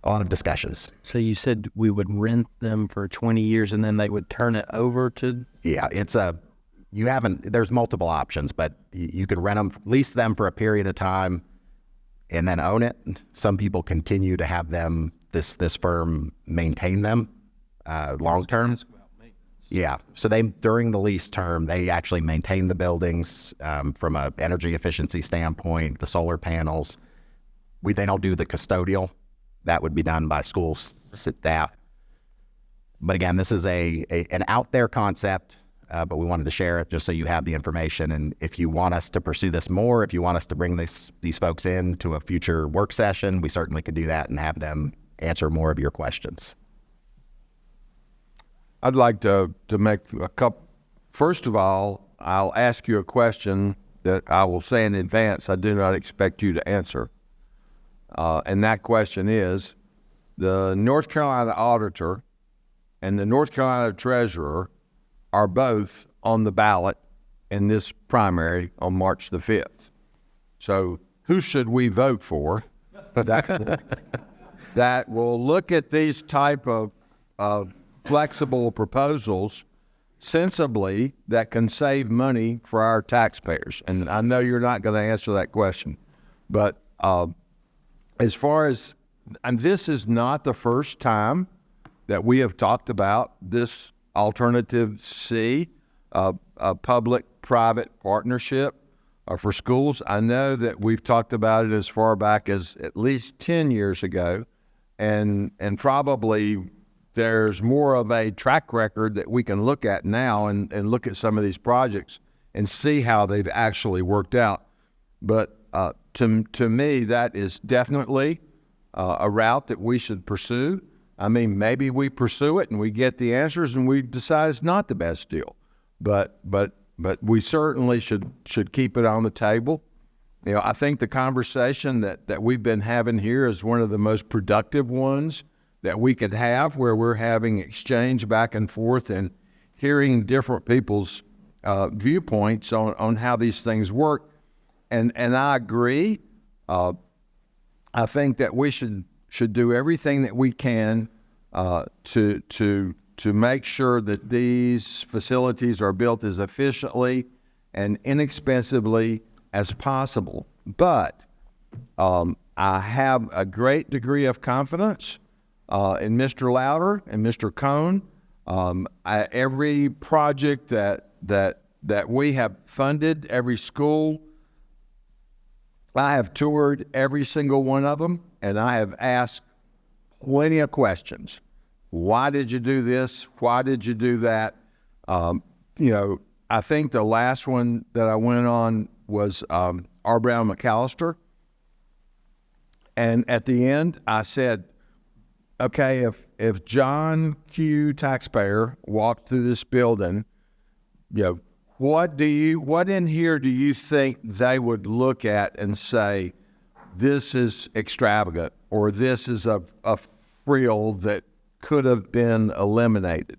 Speaker 1: lot of discussions.
Speaker 3: So you said we would rent them for 20 years and then they would turn it over to?
Speaker 1: Yeah, there's multiple options, but you can rent them, lease them for a period of time and then own it. Some people continue to have them, this firm maintain them long term. Yeah, so during the lease term, they actually maintain the buildings from an energy efficiency standpoint, the solar panels. They don't do the custodial. That would be done by school staff. But again, this is an out there concept, but we wanted to share it just so you have the information. And if you want us to pursue this more, if you want us to bring these folks in to a future work session, we certainly could do that and have them answer more of your questions.
Speaker 2: I'd like to make a couple. First of all, I'll ask you a question that I will say in advance I do not expect you to answer. And that question is, the North Carolina auditor and the North Carolina treasurer are both on the ballot in this primary on March the 5th. So who should we vote for that will look at these type of flexible proposals sensibly that can save money for our taxpayers? And I know you're not going to answer that question, but as far as, and this is not the first time that we have talked about this alternative C, a public-private partnership for schools. I know that we've talked about it as far back as at least 10 years ago, and probably there's more of a track record that we can look at now and look at some of these projects and see how they've actually worked out. But to me, that is definitely a route that we should pursue. I mean, maybe we pursue it and we get the answers and we decide it's not the best deal, but we certainly should keep it on the table. You know, I think the conversation that we've been having here is one of the most productive ones that we could have, where we're having exchange back and forth and hearing different people's viewpoints on how these things work. And I agree. I think that we should do everything that we can to make sure that these facilities are built as efficiently and inexpensively as possible. But I have a great degree of confidence in Mr. Louder and Mr. Cohn. Every project that that we have funded every school. I have toured every single one of them, and I have asked plenty of questions. Why did you do this? Why did you do that? I think the last one that I went on was R. Brown McAllister. And at the end, I said, okay, if John Q. taxpayer walked through this building, what in here do you think they would look at and say, this is extravagant, or this is a frill that could have been eliminated?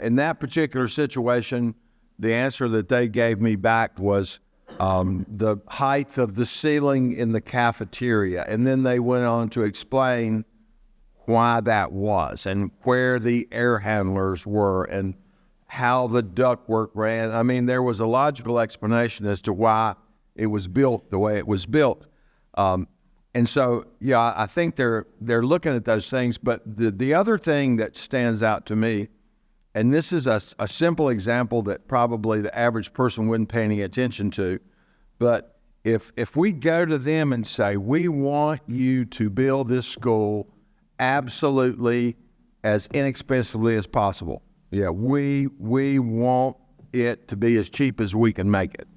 Speaker 2: In that particular situation, the answer that they gave me back was the height of the ceiling in the cafeteria. And then they went on to explain why that was and where the air handlers were and how the ductwork ran. I mean, there was a logical explanation as to why it was built the way it was built. And so, yeah, I think they're looking at those things. But the other thing that stands out to me, and this is a simple example that probably the average person wouldn't pay any attention to, but if we go to them and say, we want you to build this school absolutely as inexpensively as possible. Yeah, we want it to be as cheap as we can make it.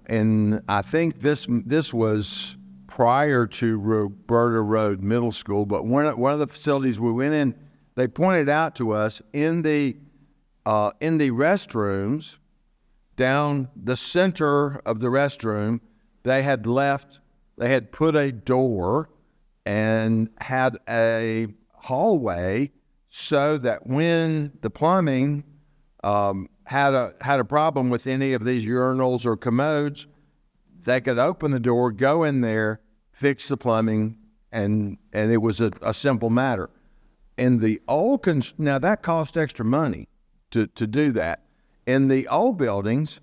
Speaker 2: And I think this was prior to Roberta Road Middle School, but one of the facilities we went in, they pointed out to us in the restrooms, down the center of the restroom, they had put a door and had a hallway so that when the plumbing had a problem with any of these urinals or commodes, they could open the door, go in there, fix the plumbing, and it was a simple matter. In the old, now that cost extra money to do that. In the old buildings,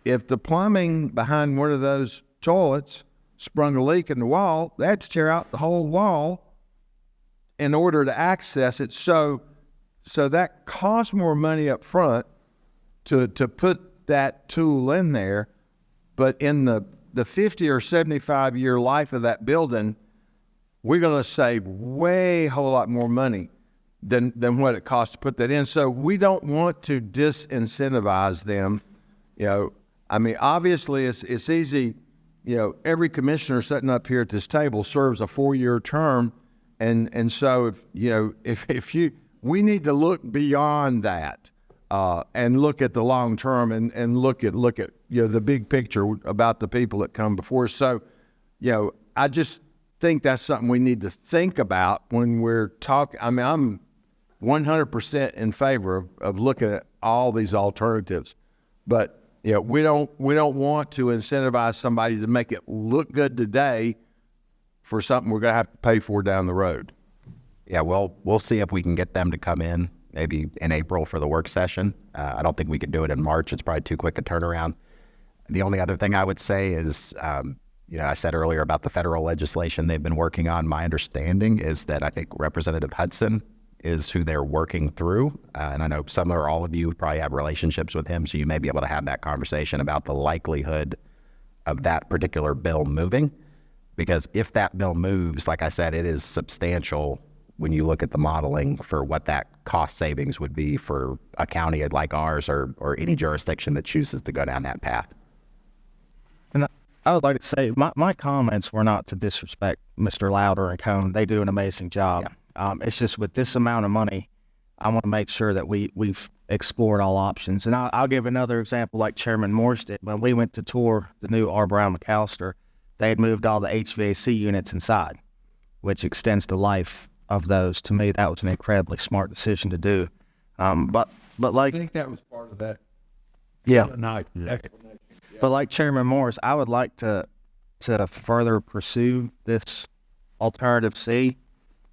Speaker 2: if the plumbing behind one of those toilets sprung a leak in the wall, they had to tear out the whole wall in order to access it. So that cost more money up front to put that tool in there. But in the 50 or 75 year life of that building, we're going to save a whole lot more money than what it costs to put that in. So we don't want to disincentivize them. I mean, obviously it's easy. Every commissioner sitting up here at this table serves a 4-year term. And so we need to look beyond that, and look at the long term and look at the big picture about the people that come before us. So, I just think that's something we need to think about when we're talking. I mean, I'm 100% in favor of looking at all these alternatives, but we don't want to incentivize somebody to make it look good today for something we're going to have to pay for down the road.
Speaker 1: Yeah, we'll see if we can get them to come in maybe in April for the work session. I don't think we could do it in March. It's probably too quick a turnaround. The only other thing I would say is, I said earlier about the federal legislation they've been working on. My understanding is that I think Representative Hudson is who they're working through. And I know some or all of you probably have relationships with him, so you may be able to have that conversation about the likelihood of that particular bill moving. Because if that bill moves, like I said, it is substantial when you look at the modeling for what that cost savings would be for a county like ours or any jurisdiction that chooses to go down that path.
Speaker 6: And I would like to say my comments were not to disrespect Mr. Louder and Cone. They do an amazing job. Yeah. It's just with this amount of money, I want to make sure that we've explored all options. And I'll give another example like Chairman Morse did. When we went to tour the new R. Brown McAllister, they had moved all the HVAC units inside, which extends the life of those. To me, that was an incredibly smart decision to do. But like,
Speaker 2: I think that was part of that.
Speaker 6: Yeah.
Speaker 2: Explanation.
Speaker 6: But like Chairman Morris, I would like to further pursue this alternative C.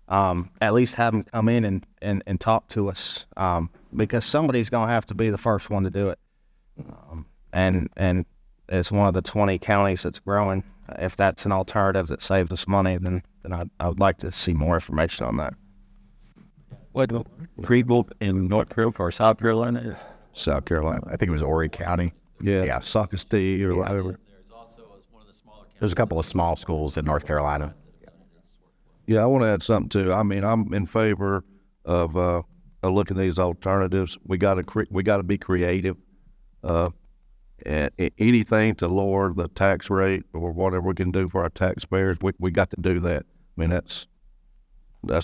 Speaker 6: At least have them come in and talk to us, because somebody's going to have to be the first one to do it. And as one of the 20 counties that's growing, if that's an alternative that saves us money, then I would like to see more information on that.
Speaker 5: What Greenville in North Carolina or South Carolina?
Speaker 7: South Carolina.
Speaker 1: I think it was Horry County.
Speaker 7: Yeah,
Speaker 1: Yeah.
Speaker 7: Socastee or whatever.
Speaker 1: There's a couple of small schools in North Carolina.
Speaker 7: Yeah, I want to add something too. I mean, I'm in favor of looking at these alternatives. We got to be creative. And anything to lower the tax rate or whatever we can do for our taxpayers, we got to do that. I mean, that's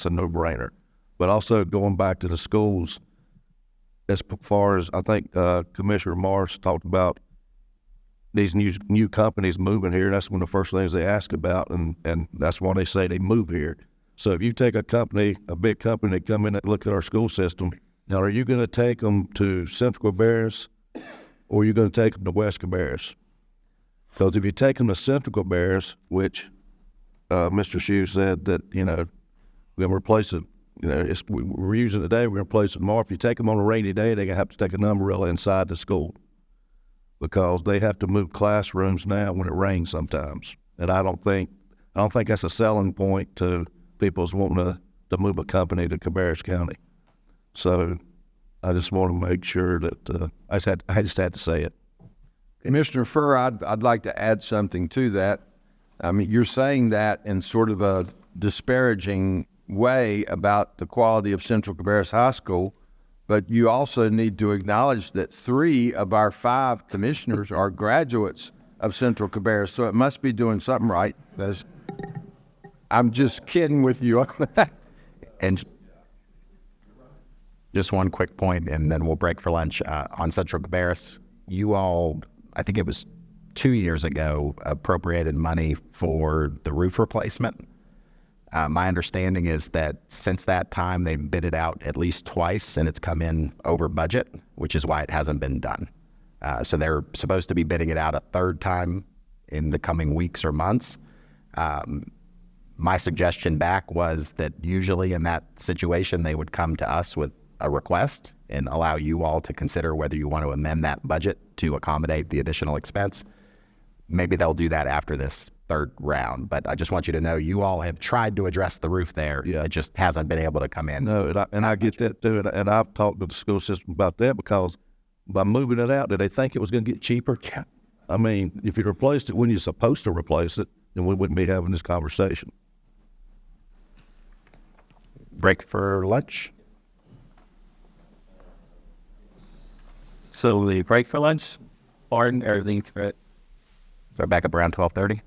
Speaker 7: a no-brainer. But also going back to the schools, as far as I think Commissioner Morris talked about these new companies moving here, that's one of the first things they ask about, and that's why they say they move here. So if you take a big company that come in and look at our school system, now are you going to take them to Central Cabarrus or are you going to take them to West Cabarrus? Because if you take them to Central Cabarrus, which Mr. Shue said that, we're going to replace it, we're using it today, we're going to replace it tomorrow. If you take them on a rainy day, they're going to have to take an umbrella inside the school because they have to move classrooms now when it rains sometimes. And I don't think that's a selling point to people's wanting to move a company to Cabarrus County. So I just want to make sure that I just had to say it.
Speaker 2: Commissioner Furr, I'd like to add something to that. I mean, you're saying that in sort of a disparaging way about the quality of Central Cabarrus High School, but you also need to acknowledge that 3 of our 5 commissioners are graduates of Central Cabarrus, so it must be doing something right. I'm just kidding with you.
Speaker 1: And just one quick point, and then we'll break for lunch. On Central Cabarrus, you all, I think it was 2 years ago, appropriated money for the roof replacement. My understanding is that since that time, they've bid it out at least twice, and it's come in over budget, which is why it hasn't been done. So they're supposed to be bidding it out a third time in the coming weeks or months. My suggestion back was that usually in that situation, they would come to us with a request and allow you all to consider whether you want to amend that budget to accommodate the additional expense. Maybe they'll do that after this third round, but I just want you to know you all have tried to address the roof there.
Speaker 7: Yeah.
Speaker 1: It just hasn't been able to come in.
Speaker 7: No, and I get that too, and I've talked to the school system about that because by moving it out, did they think it was going to get cheaper? I mean, if you replaced it when you're supposed to replace it, then we wouldn't be having this conversation.
Speaker 1: Break for lunch.
Speaker 5: So we break for lunch, Martin, everything for it.
Speaker 1: So back up around 12:30.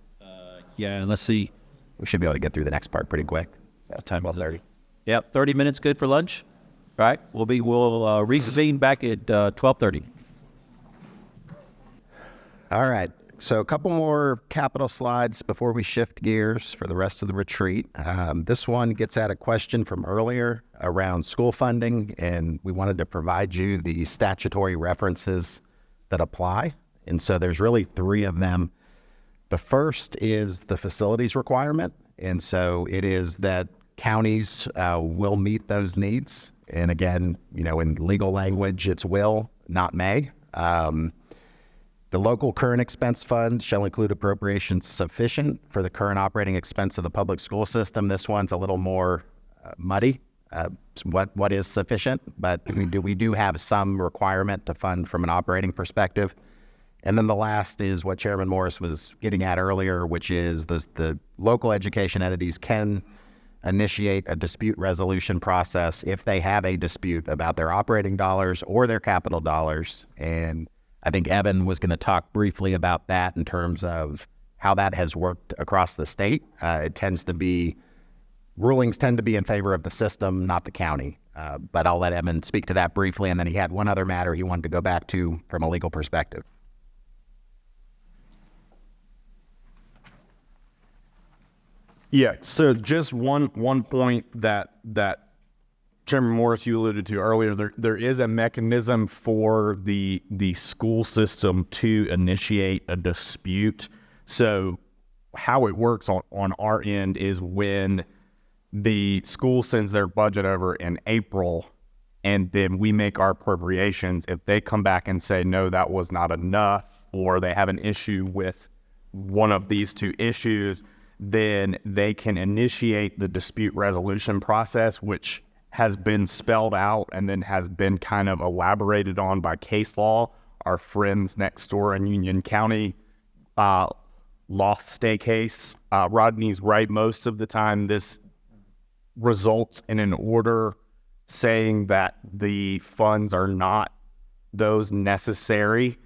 Speaker 8: Yeah, and let's see.
Speaker 1: We should be able to get through the next part pretty quick.
Speaker 8: What time is it? Yep, 30 minutes good for lunch. All right, we'll reconvene back at 12:30.
Speaker 1: All right. So a couple more capital slides before we shift gears for the rest of the retreat. This one gets at a question from earlier around school funding, and we wanted to provide you the statutory references that apply. And so there's really 3 of them. The first is the facilities requirement. And so it is that counties will meet those needs. And again, in legal language, it's will, not may. The local current expense fund shall include appropriations sufficient for the current operating expense of the public school system. This one's a little more muddy. What is sufficient? But we do have some requirement to fund from an operating perspective. And then the last is what Chairman Morris was getting at earlier, which is the local education entities can initiate a dispute resolution process if they have a dispute about their operating dollars or their capital dollars. And I think Evan was going to talk briefly about that in terms of how that has worked across the state. Rulings tend to be in favor of the system, not the county. But I'll let Evan speak to that briefly. And then he had one other matter he wanted to go back to from a legal perspective.
Speaker 9: Yeah, so just one point that Chairman Morris, you alluded to earlier, there is a mechanism for the school system to initiate a dispute. So how it works on our end is when the school sends their budget over in April and then we make our appropriations, if they come back and say, no, that was not enough, or they have an issue with one of these 2 issues, then they can initiate the dispute resolution process, which has been spelled out and then has been kind of elaborated on by case law. Our friends next door in Union County lost a case. Rodney's right. Most of the time, this results in an order saying that the funds are not those necessary.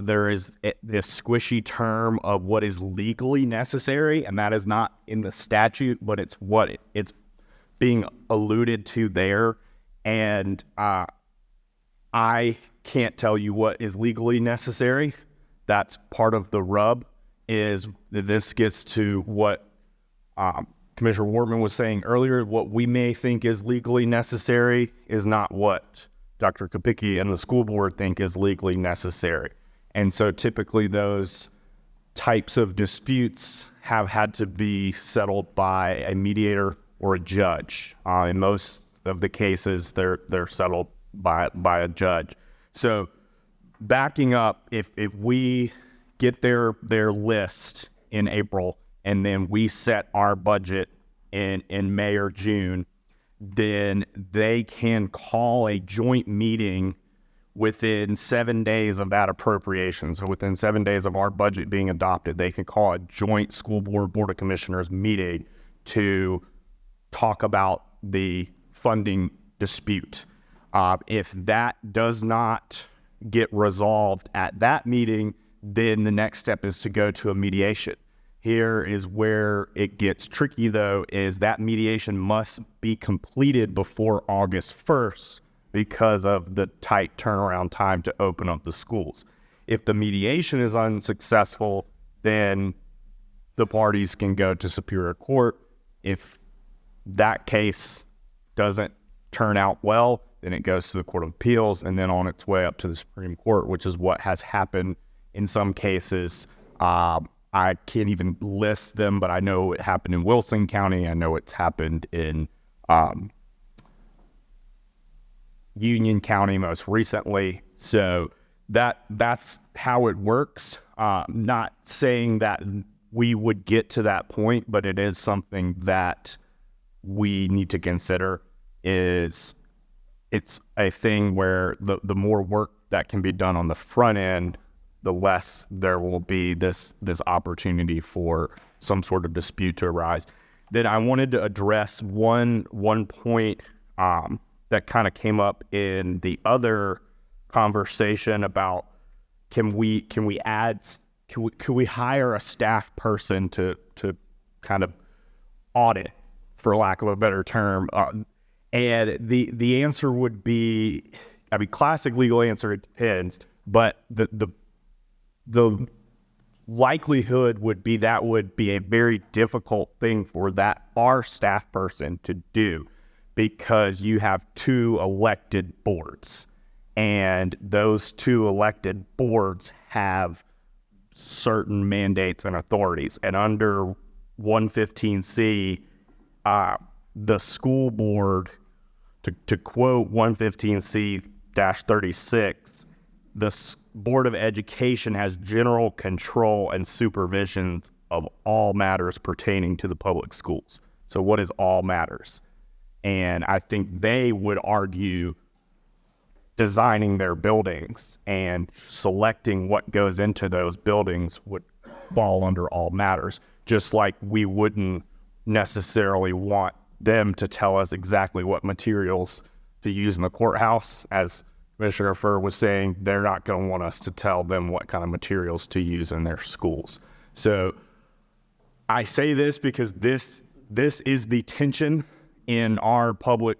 Speaker 9: There is this squishy term of what is legally necessary, and that is not in the statute, but it's what it's being alluded to there. And I can't tell you what is legally necessary. That's part of the rub, is that this gets to what Commissioner Wortman was saying earlier. What we may think is legally necessary is not what Dr. Kopicki and the school board think is legally necessary. And so typically those types of disputes have had to be settled by a mediator or a judge. In most of the cases, they're settled by a judge. So backing up, if we get their list in April and then we set our budget in May or June, then they can call a joint meeting within 7 days of that appropriation. So within 7 days of our budget being adopted, they can call a joint school board, board of commissioners meeting to talk about the funding dispute. If that does not get resolved at that meeting, then the next step is to go to a mediation. Here is where it gets tricky, though, is that mediation must be completed before August 1st because of the tight turnaround time to open up the schools. If the mediation is unsuccessful, then the parties can go to Superior Court. If that case doesn't turn out well, then it goes to the Court of Appeals and then on its way up to the Supreme Court, which is what has happened in some cases. I can't even list them, but I know it happened in Wilson County. I know it's happened in Union County most recently. So that's how it works. Not saying that we would get to that point, but it is something that we need to consider. It's a thing where the more work that can be done on the front end, the less there will be this opportunity for some sort of dispute to arise. Then I wanted to address one point that kind of came up in the other conversation about can we hire a staff person to kind of audit, for lack of a better term. And the answer would be, classic legal answer, it depends, but the likelihood would be that would be a very difficult thing for our staff person to do, because you have two elected boards, and those two elected boards have certain mandates and authorities. And under 115C, the school board, to quote 115C-36, the Board of Education has general control and supervision of all matters pertaining to the public schools. So what is all matters? And I think they would argue designing their buildings and selecting what goes into those buildings would fall under all matters, just like we wouldn't necessarily want them to tell us exactly what materials to use in the courthouse. As Commissioner Furr was saying, they're not going to want us to tell them what kind of materials to use in their schools. So I say this because this is the tension in our public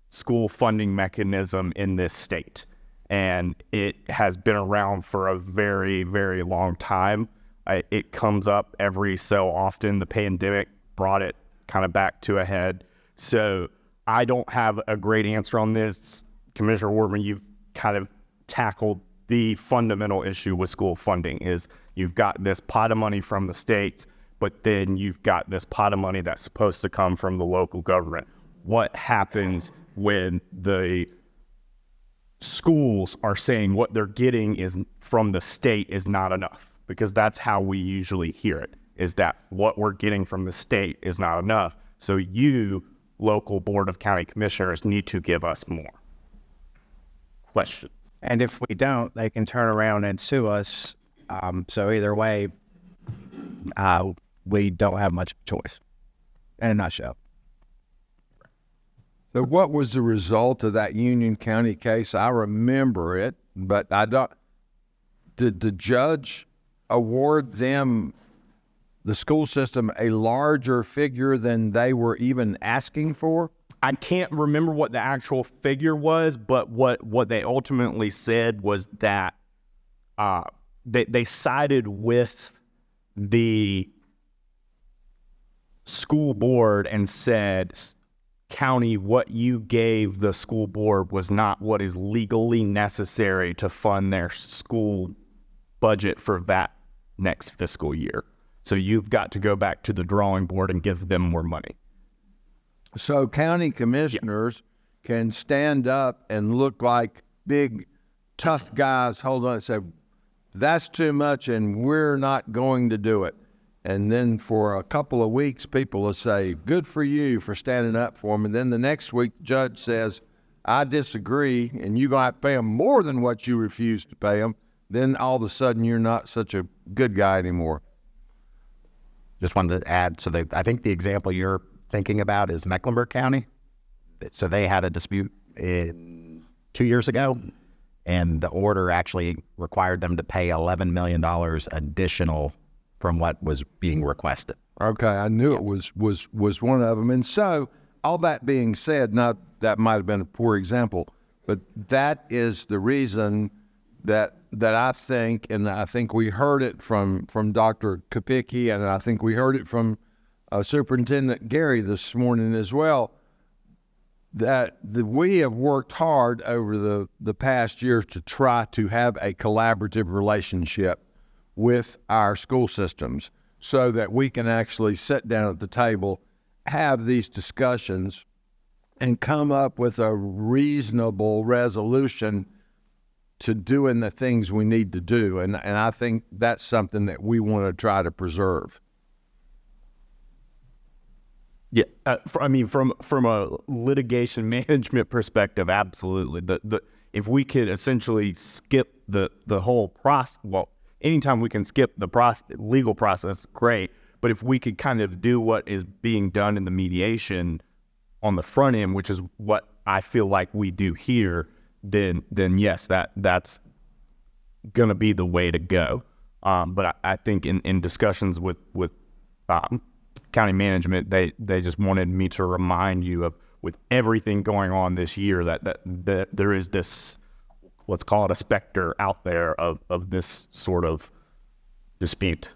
Speaker 9: school funding mechanism in this state. And it has been around for a very, very long time. It comes up every so often. The pandemic brought it kind of back to a head. So I don't have a great answer on this. Commissioner Wortman, you've kind of tackled the fundamental issue with school funding. Is you've got this pot of money from the states, but then you've got this pot of money that's supposed to come from the local government. What happens when the schools are saying what they're getting is from the state is not enough? Because that's how we usually hear it, is that what we're getting from the state is not enough. So you, local board of county commissioners need to give us more. Questions?
Speaker 6: And if we don't, they can turn around and sue us. So either way, we don't have much choice. In a nutshell.
Speaker 2: So what was the result of that Union County case? I remember it, but I don't. Did the judge award them, the school system, a larger figure than they were even asking for?
Speaker 9: I can't remember what the actual figure was, but what they ultimately said was that they sided with the school board and said, county, what you gave the school board was not what is legally necessary to fund their school budget for that next fiscal year. So you've got to go back to the drawing board and give them more money.
Speaker 2: So county commissioners can stand up and look like big, tough guys, hold on and say, that's too much and we're not going to do it. And then for a couple of weeks, people will say, good for you for standing up for them. And then the next week, the judge says, I disagree, and you're going to have to pay them more than what you refused to pay them. Then all of a sudden, you're not such a good guy anymore.
Speaker 1: Just wanted to add, so I think the example you're thinking about is Mecklenburg County. So they had a dispute 2 years ago, and the order actually required them to pay $11 million additional from what was being requested.
Speaker 2: Okay, I knew it was one of them. And so, all that being said, now that might have been a poor example, but that is the reason that I think, and I think we heard it from Dr. Kopicki, and I think we heard it from Superintendent Gary this morning as well, that we have worked hard over the past years to try to have a collaborative relationship with our school systems so that we can actually sit down at the table, have these discussions, and come up with a reasonable resolution to doing the things we need to do. And I think that's something that we want to try to preserve.
Speaker 9: Yeah, from a litigation management perspective, absolutely. If we could essentially skip the whole process, well, anytime we can skip the legal process, great. But if we could kind of do what is being done in the mediation on the front end, which is what I feel like we do here, then yes, that's going to be the way to go. But I think in discussions with county management, they just wanted me to remind you of, with everything going on this year, that there is this, let's call it a specter out there of this sort of dispute.